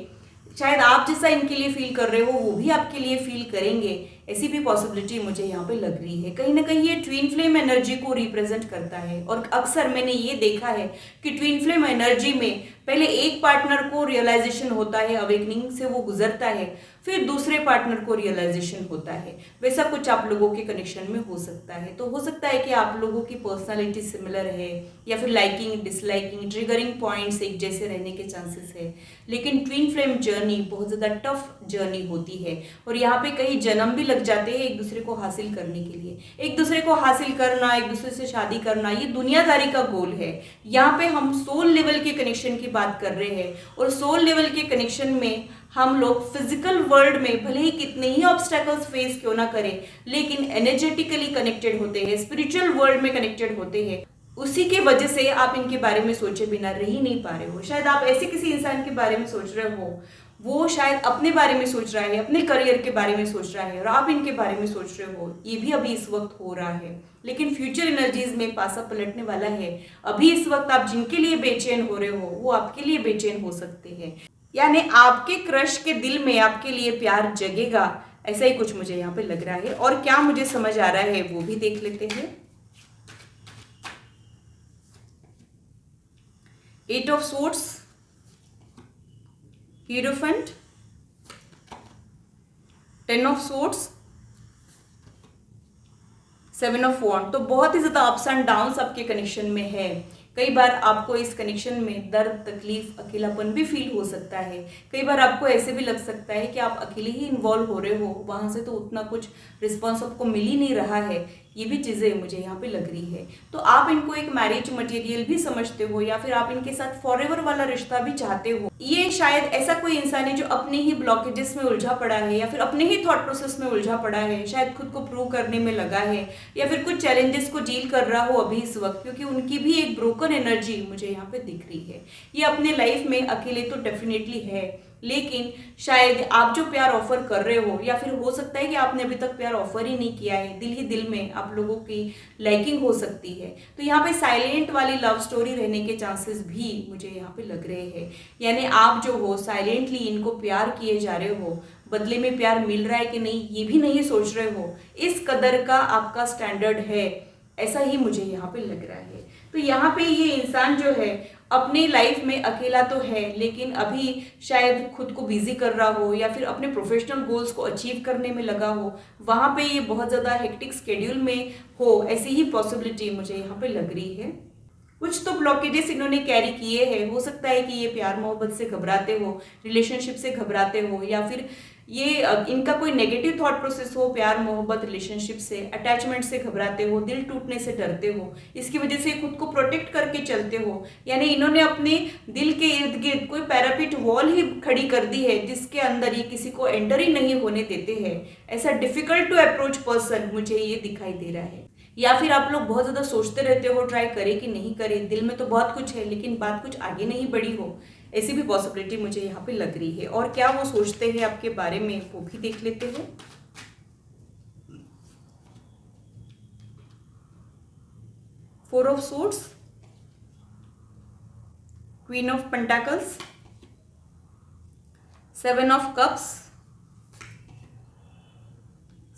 शायद आप जैसा इनके लिए फील कर रहे हो वो भी आपके लिए फील करेंगे। ऐसी भी पॉसिबिलिटी मुझे यहाँ पे लग रही है। कहीं ना कहीं ये ट्विन फ्लेम एनर्जी को रिप्रेजेंट करता है, और अक्सर मैंने ये देखा है कि ट्विन फ्लेम एनर्जी में पहले एक पार्टनर को रियलाइजेशन होता है, अवेकनिंग से वो गुजरता है, फिर दूसरे पार्टनर को रियलाइजेशन होता है। वैसा कुछ आप लोगों के कनेक्शन में हो सकता है। तो हो सकता है कि आप लोगों की पर्सनालिटी सिमिलर है, या फिर लाइकिंग, डिसलाइकिंग, ट्रिगरिंग पॉइंट्स एक जैसे रहने के चांसेस है। लेकिन ट्विन फ्लेम जर्नी बहुत ज़्यादा टफ जर्नी होती है, और यहाँ पे कई जन्म भी लग जाते हैं एक दूसरे को हासिल करने के लिए। एक दूसरे को हासिल करना, एक दूसरे से शादी करना, ये दुनियादारी का गोल है। यहाँ पे हम सोल लेवल के कनेक्शन की बात कर रहे हैं, और सोल लेवल के कनेक्शन में हम लोग फिजिकल वर्ल्ड में भले ही कितने ही ऑब्स्टेकल्स फेस क्यों ना करें, लेकिन एनर्जेटिकली कनेक्टेड होते हैं, स्पिरिचुअल वर्ल्ड में कनेक्टेड होते हैं। उसी के वजह से आप इनके बारे में सोचे बिना रह ही नहीं पा रहे हो। शायद आप ऐसे किसी इंसान के बारे में सोच रहे हो, वो शायद अपने बारे में सोच रहा है, अपने करियर के बारे में सोच रहा है, और आप इनके बारे में सोच रहे हो। ये भी अभी इस वक्त हो रहा है, लेकिन फ्यूचर एनर्जीज में पासा पलटने वाला है। अभी इस वक्त आप जिनके लिए बेचैन हो रहे हो वो आपके लिए बेचैन हो सकते हैं। यानी आपके क्रश के दिल में आपके लिए प्यार जगेगा, ऐसा ही कुछ मुझे यहाँ पे लग रहा है। और क्या मुझे समझ आ रहा है वो भी देख लेते हैं। 8 of swords, hierophant, 10 of swords, 7 of wand. तो बहुत ही ज्यादा अप्स एंड डाउन्स आपके कनेक्शन में है। कई बार आपको इस कनेक्शन में दर्द, तकलीफ, अकेलापन भी फील हो सकता है। कई बार आपको ऐसे भी लग सकता है कि आप अकेले ही इन्वॉल्व हो रहे हो, वहां से तो उतना कुछ रिस्पॉन्स आपको मिल ही नहीं रहा है। ये भी चीज़ें मुझे यहाँ पे लग रही है। तो आप इनको एक मैरिज मटेरियल भी समझते हो, या फिर आप इनके साथ फॉरएवर वाला रिश्ता भी चाहते हो। ये शायद ऐसा कोई इंसान है जो अपने ही ब्लॉकेजेस में उलझा पड़ा है, या फिर अपने ही थॉट प्रोसेस में उलझा पड़ा है, शायद खुद को प्रूव करने में लगा है, या फिर कुछ चैलेंजेस को डील कर रहा हो अभी इस वक्त, क्योंकि उनकी भी एक ब्रोकन एनर्जी मुझे यहाँ पे दिख रही है। ये अपने लाइफ में अकेले तो डेफिनेटली है, लेकिन शायद आप जो प्यार ऑफर कर रहे हो, या फिर हो सकता है कि आपने अभी तक प्यार ऑफर ही नहीं किया है, दिल ही दिल में आप लोगों की लाइकिंग हो सकती है। तो यहाँ पे साइलेंट वाली लव स्टोरी रहने के चांसेस भी मुझे यहाँ पे लग रहे हैं। यानी आप जो हो साइलेंटली इनको प्यार किए जा रहे हो, बदले में प्यार मिल रहा है कि नहीं ये भी नहीं सोच रहे हो। इस कदर का आपका स्टैंडर्ड है, ऐसा ही मुझे यहाँ पे लग रहा है। तो तो यहाँ पे ये इंसान जो है अपनी लाइफ में अकेला तो है, लेकिन अभी शायद खुद को बिजी कर रहा हो या फिर अपने प्रोफेशनल गोल्स को अचीव करने में लगा हो, वहाँ पे ये बहुत ज़्यादा हेक्टिक स्केड्यूल में हो, ऐसी ही पॉसिबिलिटी मुझे यहाँ पे लग रही है। कुछ तो ब्लॉकेजेस इन्होंने कैरी किए हैं। हो सकता है कि ये प्यार मोहब्बत से घबराते हो, रिलेशनशिप से घबराते हो, या फिर ये इनका कोई नेगेटिव थॉट प्रोसेस हो प्यार मोहब्बत रिलेशनशिप से, अटैचमेंट से घबराते हो, दिल टूटने से डरते हो, इसकी वजह से खुद को प्रोटेक्ट करके चलते हो। यानी इन्होंने अपने दिल के इर्द गिर्द कोई पैरापिट वॉल ही खड़ी कर दी है, जिसके अंदर ये किसी को एंटर ही नहीं होने देते हैं। ऐसा डिफिकल्ट टू अप्रोच पर्सन मुझे ये दिखाई दे रहा है। या फिर आप लोग बहुत ज़्यादा सोचते रहते हो ट्राई करें कि नहीं करें, दिल में तो बहुत कुछ है लेकिन बात कुछ आगे नहीं बढ़ी हो, ऐसी भी पॉसिबिलिटी मुझे यहाँ पे लग रही है। और क्या वो सोचते हैं आपके बारे में वो भी देख लेते हैं। 4 of suits, queen of pentacles, 7 of cups,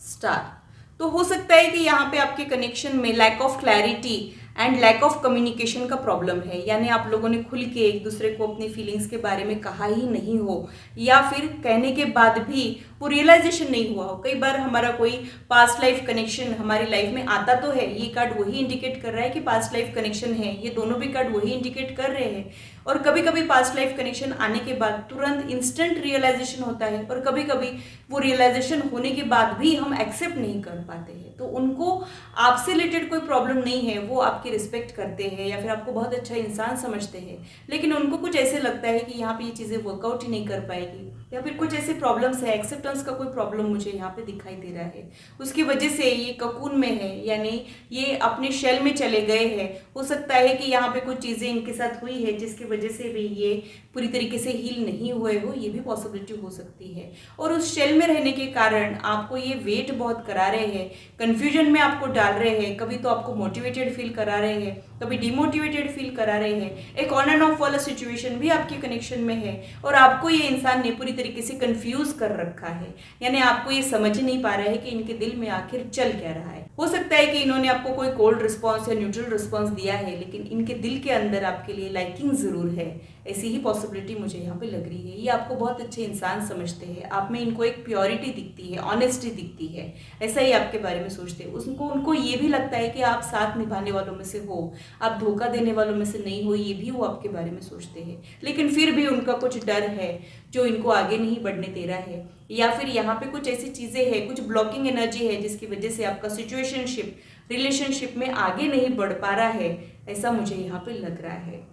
star. तो हो सकता है कि यहाँ पे आपके कनेक्शन में lack of clarity and lack of communication का प्रॉब्लम है। यानी आप लोगों ने खुल के एक दूसरे को अपनी फीलिंग्स के बारे में कहा ही नहीं हो, या फिर कहने के बाद भी वो रियलाइजेशन नहीं हुआ हो। कई बार हमारा कोई पास्ट लाइफ कनेक्शन हमारी लाइफ में आता तो है, ये कार्ड वही इंडिकेट कर रहा है कि पास्ट लाइफ कनेक्शन है, ये दोनों भी कार्ड वही इंडिकेट कर रहे हैं। और कभी कभी पास्ट लाइफ कनेक्शन आने के बाद तुरंत इंस्टेंट रियलाइजेशन होता है, और कभी कभी वो रियलाइजेशन होने के बाद भी हम एक्सेप्ट नहीं कर पाते हैं। तो उनको आपसे रिलेटेड कोई प्रॉब्लम नहीं है, वो आपकी रिस्पेक्ट करते हैं या फिर आपको बहुत अच्छा इंसान समझते हैं, लेकिन उनको कुछ ऐसे लगता है कि यहाँ पे ये चीज़ें वर्कआउट ही नहीं कर पाएगी, या फिर कुछ ऐसे प्रॉब्लम्स है, एक्सेप्टेंस का कोई प्रॉब्लम मुझे यहाँ पे दिखाई दे रहा है। उसकी वजह से ये ककून में है, यानी ये अपने शेल में चले गए हैं। हो सकता है कि यहाँ पे कुछ चीज़ें इनके साथ हुई है जिसकी वजह से भी ये पूरी तरीके से हील नहीं हुए हो, ये भी पॉसिबिलिटी हो सकती है। और उस शेल में रहने के कारण आपको ये वेट बहुत करा रहे हैं, कन्फ्यूजन में आपको डाल रहे हैं। कभी तो आपको मोटिवेटेड फील करा रहे हैं, कभी डिमोटिवेटेड फील करा रहे हैं। एक ऑन एंड ऑफ वाला सिचुएशन भी आपके कनेक्शन में है, और आपको ये इंसान ने पूरी तरीके से कंफ्यूज कर रखा है। यानी आपको ये समझ ही नहीं पा रहा है कि इनके दिल में आखिर चल क्या रहा है। हो सकता है कि इन्होंने आपको कोई कोल्ड रिस्पॉन्स या न्यूट्रल रिस्पॉन्स दिया है, लेकिन इनके दिल के अंदर आपके लिए लाइकिंग जरूर है। ऐसी ही पॉसिबिलिटी मुझे यहाँ पे लग रही है। ये आपको बहुत अच्छे इंसान समझते हैं, आप में इनको एक प्योरिटी दिखती है, ऑनेस्टी दिखती है, ऐसा ही आपके बारे में सोचते हैं। उनको ये भी लगता है कि आप साथ निभाने वालों में से हो, आप धोखा देने वालों में से नहीं हो, ये भी वो आपके बारे में सोचते हैं। लेकिन फिर भी उनका कुछ डर है जो इनको आगे नहीं बढ़ने दे रहा है, या फिर यहाँ पे कुछ ऐसी चीज़ें हैं, कुछ ब्लॉकिंग एनर्जी है जिसकी वजह से आपका सिचुएशनशिप रिलेशनशिप में आगे नहीं बढ़ पा रहा है, ऐसा मुझे यहाँ पे लग रहा है।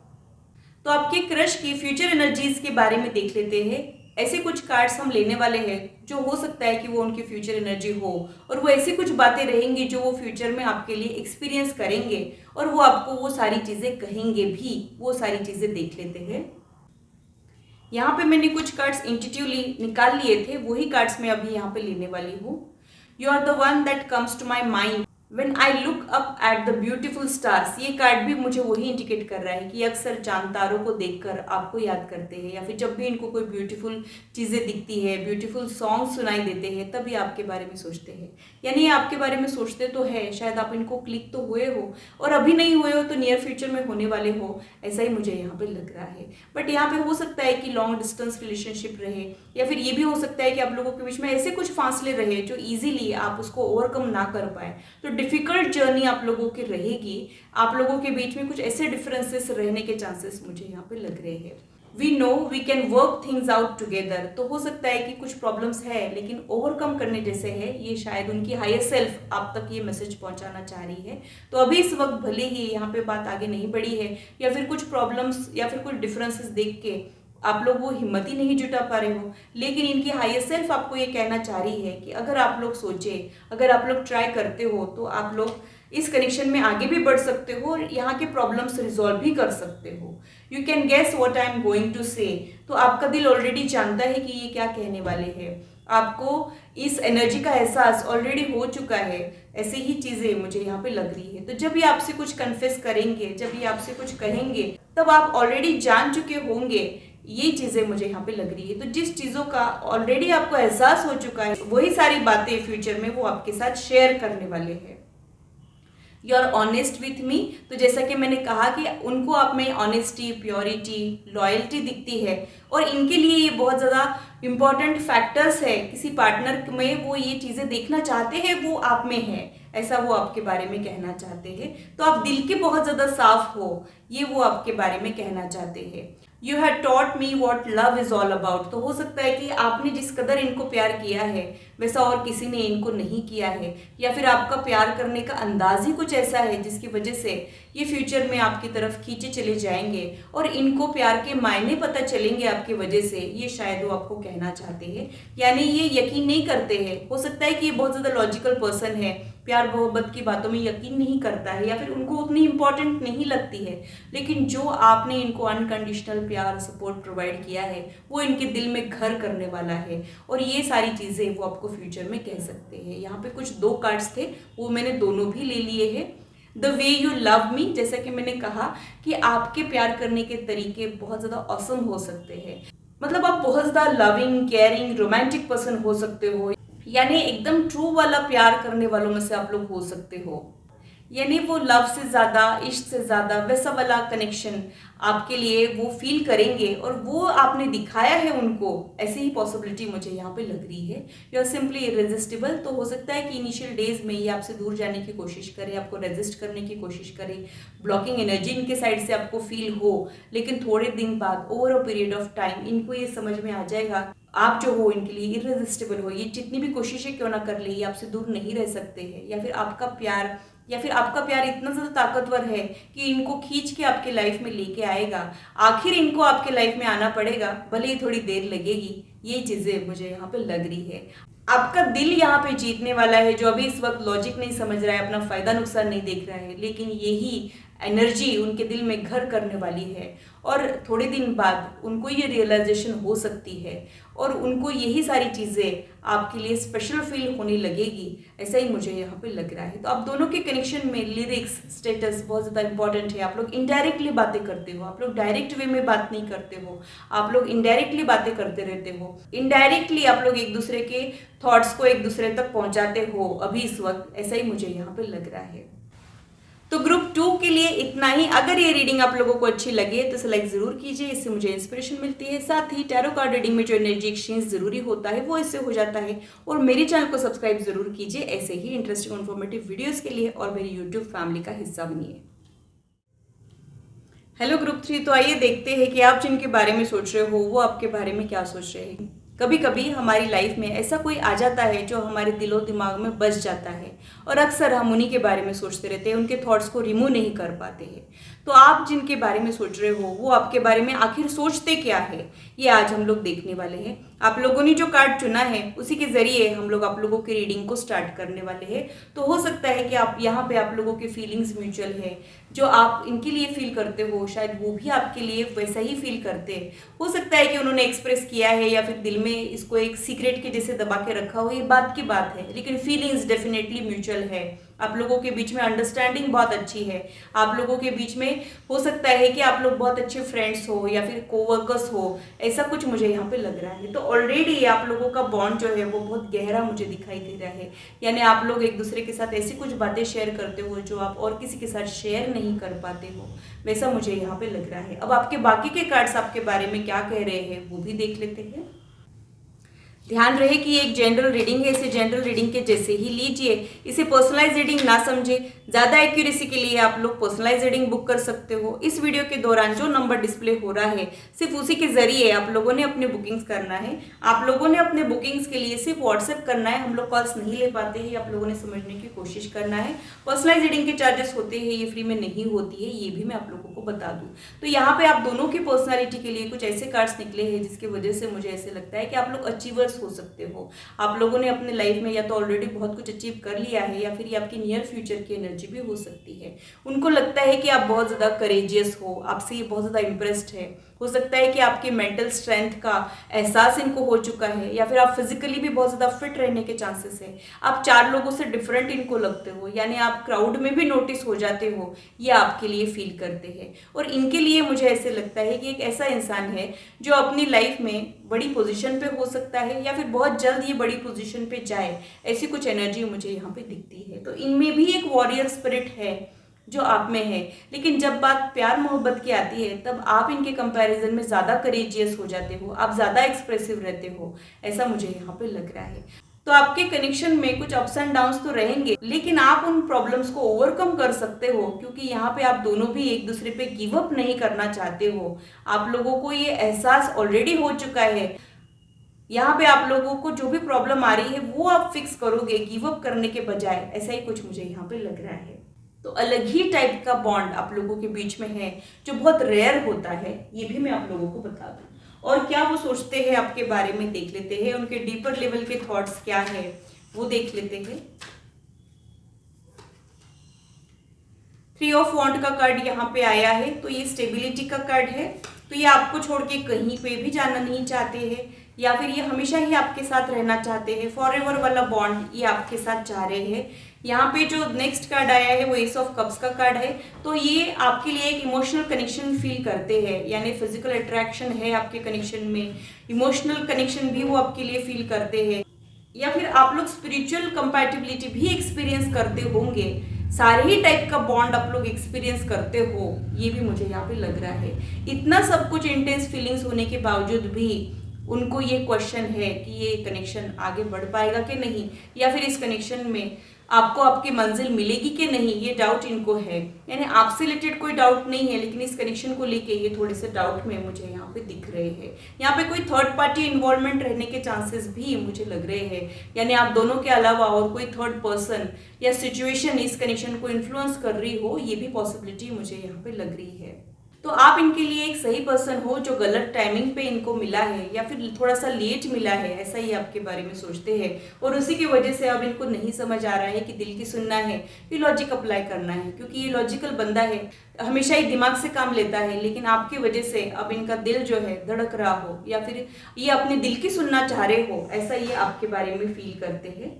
तो आपके क्रश की फ्यूचर एनर्जीज के बारे में देख लेते हैं। ऐसे कुछ कार्ड्स हम लेने वाले हैं जो हो सकता है कि वो उनकी फ्यूचर एनर्जी हो, और वो ऐसी कुछ बातें रहेंगी जो वो फ्यूचर में आपके लिए एक्सपीरियंस करेंगे, और वो आपको वो सारी चीज़ें कहेंगे भी। वो सारी चीज़ें देख लेते हैं। यहाँ पे मैंने कुछ कार्ड्स इंट्यूटिवली निकाल लिए थे, वही कार्ड्स मैं अभी यहाँ पे लेने वाली हूँ। You are the one that comes to my mind When I look up at the beautiful stars, ये कार्ड भी मुझे वही इंडिकेट कर रहा है कि अक्सर चांद तारों को देखकर आपको याद करते हैं, या फिर जब भी इनको कोई ब्यूटीफुल चीज़ें दिखती है, ब्यूटीफुल सॉन्ग सुनाई देते हैं, तभी आपके बारे में सोचते हैं। यानी आपके बारे में सोचते तो है, शायद आप इनको क्लिक तो हुए हो, और अभी नहीं हुए हो तो नियर फ्यूचर में होने वाले हो, ऐसा ही मुझे यहाँ पे लग रहा है। बट यहाँ पे हो सकता है कि लॉन्ग डिस्टेंस रिलेशनशिप रहे, या फिर ये भी हो सकता है कि आप लोगों के बीच में ऐसे कुछ फासले रहे जो ईजिली आप उसको ओवरकम ना कर पाए। तो डिफिकल्ट जर्नी आप लोगों की रहेगी, आप लोगों के बीच में कुछ ऐसे डिफरेंसेस रहने के चांसेस मुझे यहाँ पे लग रहे हैं। We know we can work things out together. तो हो सकता है कि कुछ प्रॉब्लम्स है लेकिन ओवरकम करने जैसे है, ये शायद उनकी हायर सेल्फ आप तक ये मैसेज पहुंचाना चाह रही है। तो अभी इस वक्त भले ही यहाँ पे बात आगे नहीं बढ़ी है, या फिर कुछ प्रॉब्लम्स या फिर कुछ डिफरेंसेस देख के आप लोग वो हिम्मत ही नहीं जुटा पा रहे हो, लेकिन इनकी हायर सेल्फ आपको ये कहना चाह रही है कि अगर आप लोग सोचे, अगर आप लोग ट्राई करते हो, तो आप लोग इस कनेक्शन में आगे भी बढ़ सकते हो और यहाँ के प्रॉब्लम्स रिजॉल्व भी कर सकते हो। You can guess what I am going to say. तो आपका दिल ऑलरेडी जानता है कि ये क्या कहने वाले हैं, आपको इस एनर्जी का एहसास ऑलरेडी हो चुका है। ऐसी ही चीज़ें मुझे यहाँ पे लग रही है। तो जब ये आपसे कुछ कन्फेस करेंगे, जब ये आपसे कुछ कहेंगे, तब आप ऑलरेडी जान चुके होंगे। ये चीज़ें मुझे यहाँ पे लग रही है। तो जिस चीज़ों का ऑलरेडी आपको एहसास हो चुका है, वही सारी बातें फ्यूचर में वो आपके साथ शेयर करने वाले हैं। You are honest with me. तो जैसा कि मैंने कहा कि उनको आप में ऑनेस्टी, प्योरिटी, लॉयल्टी दिखती है और इनके लिए ये बहुत ज़्यादा इम्पॉर्टेंट फैक्टर्स है किसी पार्टनर में। वो ये चीज़ें देखना चाहते हैं, वो आप में है, ऐसा वो आपके बारे में कहना चाहते हैं। तो आप दिल के बहुत ज़्यादा साफ हो, ये वो आपके बारे में कहना चाहते हैं। You have taught me what love is all about. तो हो सकता है कि आपने जिस कदर इनको प्यार किया है वैसा और किसी ने इनको नहीं किया है, या फिर आपका प्यार करने का अंदाज ही कुछ ऐसा है जिसकी वजह से ये फ्यूचर में आपकी तरफ खींचे चले जाएंगे और इनको प्यार के मायने पता चलेंगे आपकी वजह से, ये शायद वो आपको कहना चाहते हैं। यानी ये यकीन नहीं करते हैं। हो सकता है कि ये बहुत ज़्यादा लॉजिकल पर्सन है, प्यार मोहब्बत की बातों में यकीन नहीं करता है या फिर उनको उतनी इंपॉर्टेंट नहीं लगती है, लेकिन जो आपने इनको अनकंडीशनल प्यार, सपोर्ट प्रोवाइड किया है वो इनके दिल में घर करने वाला है और ये सारी चीज़ें वो आपको फ्यूचर में कह सकते हैं। यहाँ पे कुछ 2 कार्ड्स थे, वो मैंने दोनों भी ले लिए हैं। The way you love me, जैसा कि मैंने कहा कि आपके प्यार करने के तरीके बहुत ज़्यादा ऑसम हो सकते हैं। मतलब आप बहुत ज़्यादा लविंग, केयरिंग, रोमांटिक पर्सन हो सकते हो, यानी एकदम ट्रू वाला प्यार करने वालों में से आप लोग हो सकते हो। यानी वो लव से ज़्यादा, इश्क से ज़्यादा वैसा वाला कनेक्शन आपके लिए वो फील करेंगे और वो आपने दिखाया है उनको, ऐसी ही पॉसिबिलिटी मुझे यहाँ पे लग रही है। You are simply irresistible. तो हो सकता है कि इनिशियल डेज में ये आपसे दूर जाने की कोशिश करे, आपको रेजिस्ट करने की कोशिश करे, ब्लॉकिंग एनर्जी इनके साइड से आपको फील हो, लेकिन थोड़े दिन बाद over a period of time इनको ये समझ में आ जाएगा आप जो हो इनके लिए इरेजिस्टिबल हो। ये जितनी भी कोशिशें क्यों ना कर ले, ये आपसे दूर नहीं रह सकते हैं, या फिर आपका प्यार इतना ज़्यादा ताकतवर है कि इनको खींच के आपके लाइफ में लेके आएगा। आखिर इनको आपके लाइफ में आना पड़ेगा, भले ही थोड़ी देर लगेगी। ये चीज़ें मुझे यहाँ पे लग रही है। आपका दिल यहाँ पे जीतने वाला है, जो अभी इस वक्त लॉजिक नहीं समझ रहा है, अपना फ़ायदा नुकसान नहीं देख रहा है, लेकिन यही एनर्जी उनके दिल में घर करने वाली है और थोड़े दिन बाद उनको ये रियलाइजेशन हो सकती है और उनको यही सारी चीज़ें आपके लिए स्पेशल फील होने लगेगी, ऐसा ही मुझे यहाँ पे लग रहा है। तो आप दोनों के कनेक्शन में लिरिक्स, स्टेटस बहुत ज़्यादा इंपॉर्टेंट है। आप लोग इनडायरेक्टली बातें करते हो, आप लोग डायरेक्ट वे में बात नहीं करते हो, आप लोग इनडायरेक्टली बातें करते रहते हो। इनडायरेक्टली आप लोग एक दूसरे के थॉट्स को एक दूसरे तक पहुँचाते हो अभी इस वक्त, ऐसा ही मुझे यहाँ पर लग रहा है। तो ग्रुप 2 के लिए इतना ही। अगर ये रीडिंग आप लोगों को अच्छी लगे तो इसे लाइक ज़रूर कीजिए, इससे मुझे इंस्पिरेशन मिलती है। साथ ही टैरो कार्ड रीडिंग में जो एनर्जी एक्सचेंज ज़रूरी होता है वो इससे हो जाता है। और मेरे चैनल को सब्सक्राइब ज़रूर कीजिए ऐसे ही इंटरेस्टिंग इन्फॉर्मेटिव वीडियोज़ के लिए, और मेरी यूट्यूब फैमिली का हिस्सा बनिए। हेलो ग्रुप 3, तो आइए देखते हैं कि आप जिनके बारे में सोच रहे हो वो आपके बारे में क्या सोच रहे हैं। कभी कभी हमारी लाइफ में ऐसा कोई आ जाता है जो हमारे दिलो दिमाग में बस जाता है और अक्सर हम उन्हीं के बारे में सोचते रहते हैं, उनके थॉट्स को रिमूव नहीं कर पाते हैं। तो आप जिनके बारे में सोच रहे हो वो आपके बारे में आखिर सोचते क्या है, ये आज हम लोग देखने वाले हैं। आप लोगों ने जो कार्ड चुना है उसी के जरिए हम लोग आप लोगों की रीडिंग को स्टार्ट करने वाले हैं। तो हो सकता है कि आप यहाँ पे आप लोगों की फीलिंग्स म्यूचुअल है, जो आप इनके लिए फील करते हो शायद वो भी आपके लिए वैसा ही फील करते हैं। हो सकता है कि उन्होंने एक्सप्रेस किया है या फिर दिल में इसको एक सीक्रेट के जैसे दबा के रखा हो, ये बात की बात है, लेकिन फीलिंग्स डेफिनेटली म्यूचुअल है। आप लोगों के बीच में अंडरस्टैंडिंग बहुत अच्छी है। आप लोगों के बीच में हो सकता है कि आप लोग बहुत अच्छे फ्रेंड्स हो या फिर कोवर्कर्स हो, ऐसा कुछ मुझे यहाँ पे लग रहा है। तो ऑलरेडी आप लोगों का बॉन्ड जो है वो बहुत गहरा मुझे दिखाई दे रहा है। यानी आप लोग एक दूसरे के साथ ऐसी कुछ बातें शेयर करते हो जो आप और किसी के साथ शेयर नहीं कर पाते हो, वैसा मुझे यहाँ पे लग रहा है। अब आपके बाकी के कार्ड्स आपके बारे में क्या कह रहे हैं वो भी देख लेते हैं। ध्यान रहे कि ये एक जनरल रीडिंग है, इसे जनरल रीडिंग के जैसे ही लीजिए, इसे पर्सनलाइज रीडिंग ना समझे। ज़्यादा एक्यूरेसी के लिए आप लोग पर्सनलाइज रीडिंग बुक कर सकते हो। इस वीडियो के दौरान जो नंबर डिस्प्ले हो रहा है सिर्फ उसी के जरिए आप लोगों ने अपने बुकिंग्स करना है। आप लोगों ने अपने बुकिंग्स के लिए सिर्फ व्हाट्सएप करना है, हम लोग कॉल्स नहीं ले पाते हैं, आप लोगों ने समझने की कोशिश करना है। पर्सनलाइज रीडिंग के चार्जेस होते हैं, ये फ्री में नहीं होती है, ये भी मैं आप लोगों को बता दूँ। तो यहाँ पे आप दोनों की पर्सनैलिटी के लिए कुछ ऐसे कार्ड्स निकले हैं जिसकी वजह से मुझे ऐसे लगता है कि आप लोग अचीवर्स हो सकते हो। आप लोगों ने अपने लाइफ में या तो ऑलरेडी बहुत कुछ अचीव कर लिया है या फिर ये आपकी नियर फ्यूचर की एनर्जी भी हो सकती है। उनको लगता है कि आप बहुत ज़्यादा करेजियस हो, आपसे ये बहुत ज़्यादा इम्प्रेस्ड है, हो सकता है कि आपकी मेंटल स्ट्रेंथ का एहसास इनको हो चुका है, या फिर आप फिजिकली भी बहुत ज़्यादा फिट रहने के चांसेस है। आप 4 लोगों से डिफरेंट इनको लगते हो, यानी आप क्राउड में भी नोटिस हो जाते हो, ये आपके लिए फील करते हैं। और इनके लिए मुझे ऐसे लगता है कि एक ऐसा इंसान है जो अपनी लाइफ में बड़ी पोजीशन पे हो सकता है, या फिर बहुत जल्द ये बड़ी पोजीशन पे जाए, ऐसी कुछ एनर्जी मुझे यहाँ पे दिखती है। तो इनमें भी एक वॉरियर स्पिरिट है जो आप में है, लेकिन जब बात प्यार मोहब्बत की आती है तब आप इनके कंपैरिजन में ज़्यादा करेजियस हो जाते हो, आप ज़्यादा एक्सप्रेसिव रहते हो, ऐसा मुझे यहाँ पे लग रहा है। तो आपके कनेक्शन में कुछ अप्स एंड डाउन्स तो रहेंगे, लेकिन आप उन प्रॉब्लम्स को ओवरकम कर सकते हो, क्योंकि यहाँ पे आप दोनों भी एक दूसरे पे गिव अप नहीं करना चाहते हो। आप लोगों को ये एहसास ऑलरेडी हो चुका है। यहाँ पे आप लोगों को जो भी प्रॉब्लम आ रही है वो आप फिक्स करोगे गिव अप करने के बजाय, ऐसा ही कुछ मुझे यहाँ पे लग रहा है। तो अलग ही टाइप का बॉन्ड आप लोगों के बीच में है जो बहुत रेयर होता है, ये भी मैं आप लोगों को बता दूं। और क्या वो सोचते हैं आपके बारे में देख लेते हैं, उनके डीपर लेवल के थॉट्स क्या है वो देख लेते हैं। 3 ऑफ वॉन्ड का कार्ड यहाँ पे आया है, तो ये स्टेबिलिटी का कार्ड है। तो ये आपको छोड़ के कहीं पे भी जाना नहीं चाहते हैं, या फिर ये हमेशा ही आपके साथ रहना चाहते हैं। फॉरएवर वाला बॉन्ड ये आपके साथ चाह रहे हैं। यहाँ पे जो नेक्स्ट कार्ड आया है वो एस ऑफ कप्स का कार्ड है, तो ये आपके लिए एक इमोशनल कनेक्शन फील करते हैं, यानी फिजिकल अट्रैक्शन है आपके कनेक्शन में, इमोशनल कनेक्शन भी वो आपके लिए फील करते हैं, या फिर आप लोग स्पिरिचुअल कंपैटिबिलिटी भी एक्सपीरियंस करते होंगे। सारे ही टाइप का बॉन्ड आप लोग एक्सपीरियंस करते हो, ये भी मुझे यहाँ पे लग रहा है। इतना सब कुछ इंटेंस फीलिंग्स होने के बावजूद भी उनको ये क्वेश्चन है कि ये कनेक्शन आगे बढ़ पाएगा कि नहीं, या फिर इस कनेक्शन में आपको आपकी मंजिल मिलेगी कि नहीं, ये डाउट इनको है। यानी आपसे रिलेटेड कोई डाउट नहीं है, लेकिन इस कनेक्शन को लेके ये थोड़े से डाउट में मुझे यहाँ पे दिख रहे हैं। यहाँ पे कोई थर्ड पार्टी इन्वॉल्वमेंट रहने के चांसेस भी मुझे लग रहे हैं, यानी आप दोनों के अलावा और कोई थर्ड पर्सन या सिचुएशन इस कनेक्शन को इन्फ्लुएंस कर रही हो, ये भी पॉसिबिलिटी मुझे यहाँ पे लग रही है। तो आप इनके लिए एक सही पर्सन हो जो गलत टाइमिंग पे इनको मिला है, या फिर थोड़ा सा लेट मिला है, ऐसा ही आपके बारे में सोचते हैं। और उसी की वजह से अब इनको नहीं समझ आ रहा है कि दिल की सुनना है कि लॉजिक अप्लाई करना है, क्योंकि ये लॉजिकल बंदा है, हमेशा ही दिमाग से काम लेता है। लेकिन आपकी वजह से अब इनका दिल जो है धड़क रहा हो, या फिर ये अपने दिल की सुनना चाह रहे हो, ऐसा ये आपके बारे में फील करते हैं।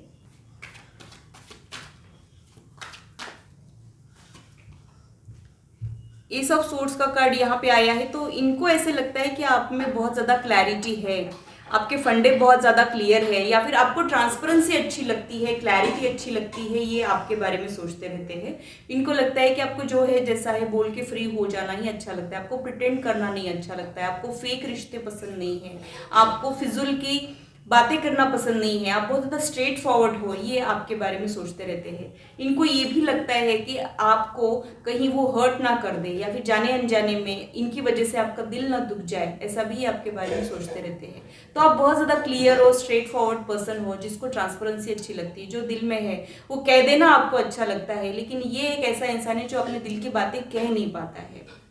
एस ऑफ सोर्ड्स का कार्ड यहाँ पे आया है, तो इनको ऐसे लगता है कि आप में बहुत ज़्यादा क्लैरिटी है, आपके फंडे बहुत ज़्यादा क्लियर है, या फिर आपको ट्रांसपेरेंसी अच्छी लगती है, क्लैरिटी अच्छी लगती है, ये आपके बारे में सोचते रहते हैं। इनको लगता है कि आपको जो है जैसा है बोल के फ्री हो जाना ही अच्छा लगता है, आपको प्रिटेंड करना नहीं अच्छा लगता है, आपको फेक रिश्ते पसंद नहीं है, आपको फिजूल की बातें करना पसंद नहीं है, आप बहुत ज़्यादा स्ट्रेट फॉरवर्ड हो, ये आपके बारे में सोचते रहते हैं। इनको ये भी लगता है कि आपको कहीं वो हर्ट ना कर दे, या फिर जाने अनजाने में इनकी वजह से आपका दिल ना दुख जाए, ऐसा भी आपके बारे में सोचते रहते हैं। तो आप बहुत ज़्यादा क्लियर और स्ट्रेट फॉरवर्ड पर्सन हो, जिसको ट्रांसपेरेंसी अच्छी लगती है, जो दिल में है वो कह देना आपको अच्छा लगता है। लेकिन ये एक ऐसा इंसान है जो अपने दिल की बातें कह नहीं पाता है।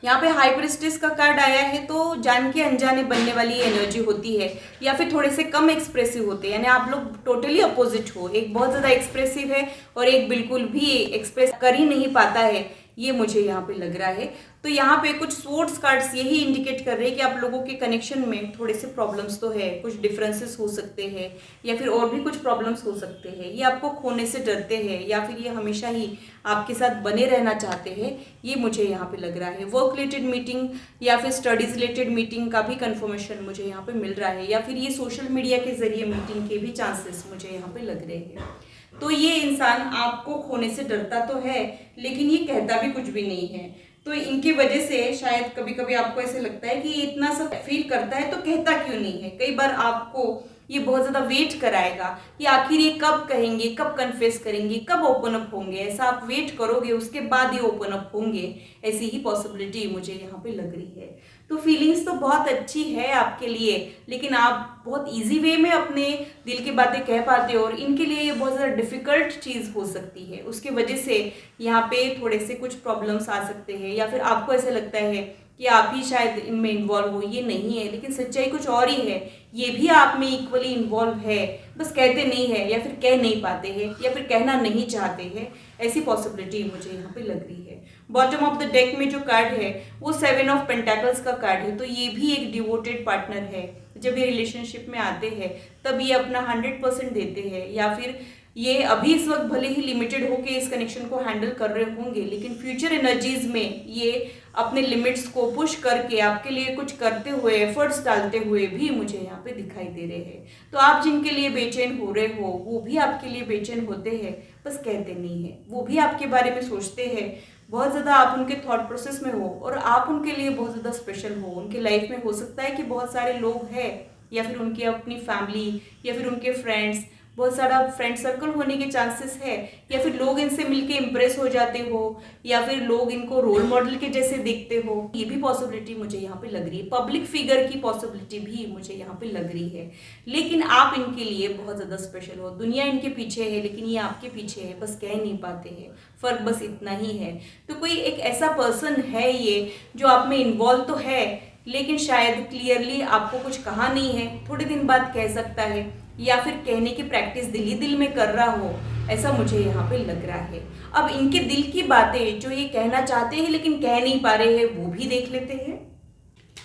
यहाँ पे हाई प्रिस्टेस का कार्ड आया है, तो जान के अनजाने बनने वाली एनर्जी होती है, या फिर थोड़े से कम एक्सप्रेसिव होते हैं, यानी आप लोग टोटली अपोजिट हो। एक बहुत ज़्यादा एक्सप्रेसिव है और एक बिल्कुल भी एक्सप्रेस कर ही नहीं पाता है, ये मुझे यहाँ पे लग रहा है। तो यहाँ पे कुछ स्पोर्ट्स कार्ड्स यही इंडिकेट कर रहे हैं कि आप लोगों के कनेक्शन में थोड़े से प्रॉब्लम्स तो है, कुछ डिफरेंसेस हो सकते हैं, या फिर और भी कुछ प्रॉब्लम्स हो सकते हैं। ये आपको खोने से डरते हैं, या फिर ये हमेशा ही आपके साथ बने रहना चाहते हैं, ये मुझे यहाँ पे लग रहा है। वर्क रिलेटेड मीटिंग या फिर स्टडीज रिलेटेड मीटिंग का भी कंफर्मेशन मुझे यहाँ पे मिल रहा है, या फिर ये सोशल मीडिया के जरिए मीटिंग के भी चांसेस मुझे यहाँ पे लग रहे हैं। तो ये इंसान आपको खोने से डरता तो है, लेकिन ये कहता भी कुछ भी नहीं है। तो इनकी वजह से शायद कभी कभी आपको ऐसे लगता है कि ये इतना सब फील करता है तो कहता क्यों नहीं है। कई बार आपको ये बहुत ज़्यादा वेट कराएगा कि आखिर ये कब कहेंगे, कब कन्फेस करेंगे, कब ओपन अप होंगे, ऐसा आप वेट करोगे, उसके बाद ये ओपन अप होंगे, ऐसी ही पॉसिबिलिटी मुझे यहाँ पे लग रही है। तो फीलिंग्स तो बहुत अच्छी है आपके लिए, लेकिन आप बहुत इजी वे में अपने दिल की बातें कह पाते हो, और इनके लिए ये बहुत ज़्यादा डिफ़िकल्ट चीज़ हो सकती है। उसकी वजह से यहाँ पे थोड़े से कुछ प्रॉब्लम्स आ सकते हैं, या फिर आपको ऐसा लगता है कि आप ही शायद इनमें इन्वॉल्व हो, ये नहीं है, लेकिन सच्चाई कुछ और ही है। ये भी आप में इक्वली इन्वॉल्व है, बस कहते नहीं है, या फिर कह नहीं पाते हैं, या फिर कहना नहीं चाहते हैं। ऐसी पॉसिबिलिटी मुझे यहाँ पे लग रही है। बॉटम ऑफ द डेक में जो कार्ड है वो 7 ऑफ पेंटाकल्स का कार्ड है, तो ये भी एक डिवोटेड पार्टनर है। जब ये रिलेशनशिप में आते हैं तब ये अपना 100% देते हैं, या फिर ये अभी इस वक्त भले ही लिमिटेड होके इस कनेक्शन को हैंडल कर रहे होंगे, लेकिन फ्यूचर एनर्जीज में ये अपने लिमिट्स को पुश करके आपके लिए कुछ करते हुए, एफर्ट्स डालते हुए भी मुझे यहाँ पे दिखाई दे रहे हैं। तो आप जिनके लिए बेचैन हो रहे हो वो भी आपके लिए बेचैन होते हैं, बस कहते नहीं है। वो भी आपके बारे में सोचते हैं, बहुत ज़्यादा आप उनके थॉट प्रोसेस में हो और आप उनके लिए बहुत ज़्यादा स्पेशल हो। उनके लाइफ में हो सकता है कि बहुत सारे लोग हैं, या फिर उनकी अपनी फैमिली, या फिर उनके फ्रेंड्स, बहुत सारा फ्रेंड सर्कल होने के चांसेस है, या फिर लोग इनसे मिलके इम्प्रेस हो जाते हो, या फिर लोग इनको रोल मॉडल के जैसे देखते हो। ये भी पॉसिबिलिटी मुझे यहाँ पे लग रही है। पब्लिक फिगर की पॉसिबिलिटी भी मुझे यहाँ पे लग रही है। लेकिन आप इनके लिए बहुत ज़्यादा स्पेशल हो। दुनिया इनके पीछे है, लेकिन ये आपके पीछे है, बस कह नहीं पाते हैं। फर्क बस इतना ही है। तो कोई एक ऐसा पर्सन है ये जो आप में इन्वॉल्व तो है, लेकिन शायद क्लियरली आपको कुछ कहा नहीं है, थोड़े दिन बाद कह सकता है, या फिर कहने की प्रैक्टिस दिल ही दिल में कर रहा हो, ऐसा मुझे यहाँ पे लग रहा है। अब इनके दिल की बातें जो ये कहना चाहते हैं लेकिन कह नहीं पा रहे हैं, वो भी देख लेते हैं।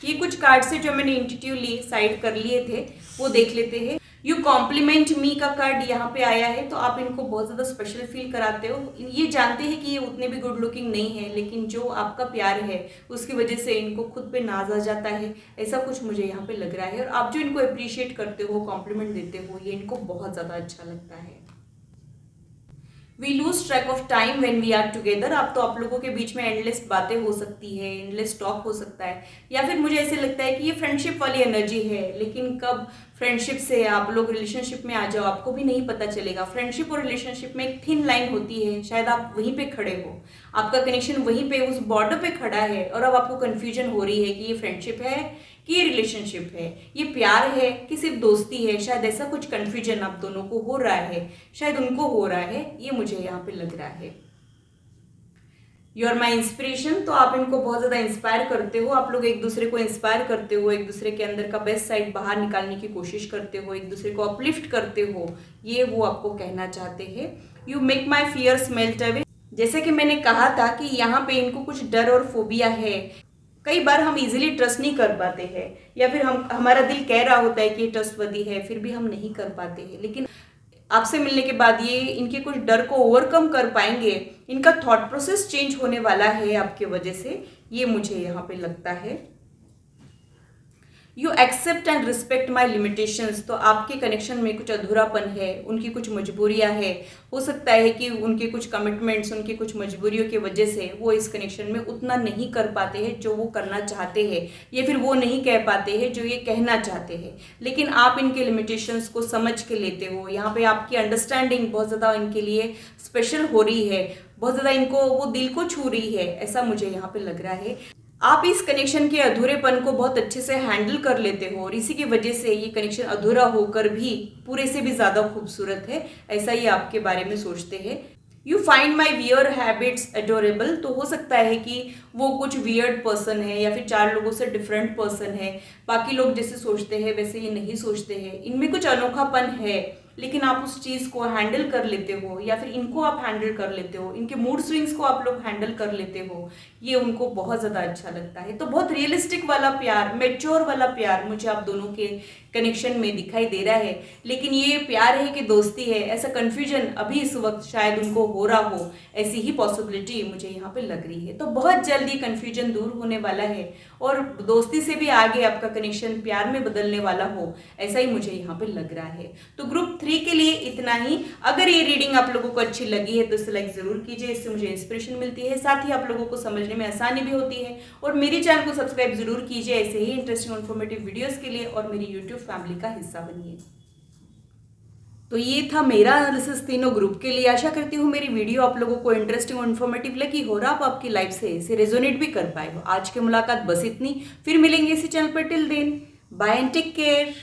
ये कुछ कार्ड से जो मैंने इंट्यूटिवली साइड कर लिए थे वो देख लेते हैं। यू कॉम्प्लीमेंट मी का कार्ड यहाँ पे आया है, तो आप इनको बहुत ज़्यादा स्पेशल फील कराते हो। ये जानते हैं कि ये उतने भी गुड लुकिंग नहीं है, लेकिन जो आपका प्यार है उसकी वजह से इनको खुद पे नाज आ जाता है, ऐसा कुछ मुझे यहाँ पे लग रहा है। और आप जो इनको अप्रिशिएट करते हो, कॉम्प्लीमेंट देते हो, ये इनको बहुत ज़्यादा अच्छा लगता है। We lose track of time when we are together. अब तो आप लोगों के बीच में एंडलेस बातें हो सकती है, एंडलेस टॉक हो सकता है, या फिर मुझे ऐसे लगता है कि ये फ्रेंडशिप वाली एनर्जी है, लेकिन कब फ्रेंडशिप से आप लोग रिलेशनशिप में आ जाओ आपको भी नहीं पता चलेगा। फ्रेंडशिप और रिलेशनशिप में एक थिन लाइन होती है, शायद आप वहीं पे खड़े हो, आपका कनेक्शन वहीं पे उस बॉर्डर पे खड़ा है, और अब आपको कन्फ्यूजन हो रही है कि ये फ्रेंडशिप है कि ये रिलेशनशिप है, ये प्यार है कि सिर्फ दोस्ती है। शायद ऐसा कुछ कन्फ्यूजन आप दोनों को हो रहा है, शायद उनको हो रहा है, ये मुझे यहाँ पे लग रहा है। यू आर माई इंस्पिरेशन, तो आप इनको बहुत ज़्यादा इंस्पायर करते हो। आप लोग एक दूसरे को इंस्पायर करते हो, एक दूसरे के अंदर का बेस्ट साइड बाहर निकालने की कोशिश करते हो, एक दूसरे को अपलिफ्ट करते हो, ये वो आपको कहना चाहते हैं। You make my fears melt away. जैसे कि मैंने कहा था कि यहाँ पे इनको कुछ डर और फोबिया है। कई बार हम इजीली ट्रस्ट नहीं कर पाते हैं, या फिर हमारा दिल कह रहा होता है कि ये ट्रस्टवर्दी है, फिर भी हम नहीं कर पाते हैं। लेकिन आपसे मिलने के बाद ये इनके कुछ डर को ओवरकम कर पाएंगे। इनका थॉट प्रोसेस चेंज होने वाला है आपके वजह से, ये मुझे यहाँ पे लगता है। You accept and respect my limitations, तो आपके कनेक्शन में कुछ अधूरापन है, उनकी कुछ मजबूरियां है। हो सकता है कि उनके कुछ कमिटमेंट्स, उनकी कुछ मजबूरियों की वजह से वो इस कनेक्शन में उतना नहीं कर पाते हैं जो वो करना चाहते हैं, या फिर वो नहीं कह पाते हैं जो ये कहना चाहते हैं। लेकिन आप इनके लिमिटेशंस को समझ के लेते हो। यहाँ पे आपकी अंडरस्टैंडिंग बहुत ज़्यादा इनके लिए स्पेशल हो रही है, बहुत ज़्यादा इनको वो दिल को छू रही है, ऐसा मुझे यहाँ पे लग रहा है। आप इस कनेक्शन के अधूरेपन को बहुत अच्छे से हैंडल कर लेते हो, और इसी की वजह से ये कनेक्शन अधूरा होकर भी पूरे से भी ज़्यादा खूबसूरत है, ऐसा ही आपके बारे में सोचते हैं। You find my wear habits adorable, तो हो सकता है कि वो कुछ वियर्ड पर्सन है, या फिर 4 लोगों से डिफरेंट पर्सन है। बाकी लोग जैसे सोचते हैं वैसे ये नहीं सोचते हैं, इनमें कुछ अनोखापन है, लेकिन आप उस चीज़ को हैंडल कर लेते हो, या फिर इनको आप हैंडल कर लेते हो, इनके मूड स्विंग्स को आप लोग हैंडल कर लेते हो, ये उनको बहुत ज़्यादा अच्छा लगता है। तो बहुत रियलिस्टिक वाला प्यार, मैच्योर वाला प्यार मुझे आप दोनों के कनेक्शन में दिखाई दे रहा है। लेकिन ये प्यार है कि दोस्ती है, ऐसा कन्फ्यूजन अभी इस वक्त शायद उनको हो रहा हो, ऐसी ही पॉसिबिलिटी मुझे यहाँ पे लग रही है। तो बहुत जल्दी कन्फ्यूजन दूर होने वाला है, और दोस्ती से भी आगे आपका कनेक्शन प्यार में बदलने वाला हो, ऐसा ही मुझे यहाँ पे लग रहा है। तो ग्रुप 3 के लिए इतना ही। अगर ये रीडिंग आप लोगों को अच्छी लगी है तो इसे लाइक जरूर कीजिए, इससे मुझे इंस्पिरेशन मिलती है, साथ ही आप लोगों को समझने में आसानी भी होती है। और मेरे चैनल को सब्सक्राइब जरूर कीजिए ऐसे ही इंटरेस्टिंग और इन्फॉर्मेटिव वीडियोस के लिए, और मेरी यूट्यूब फैमिली का हिस्सा बनिए। तो ये था मेरा एनालिसिस तीनों ग्रुप के लिए। आशा करती हूँ मेरी वीडियो आप लोगों को इंटरेस्टिंग और इन्फॉर्मेटिव लगी हो, और आप आपकी लाइफ से इसे रेजोनेट भी कर पाए हो। आज की मुलाकात बस इतनी, फिर मिलेंगे इसी चैनल पर। Till then bye and take care.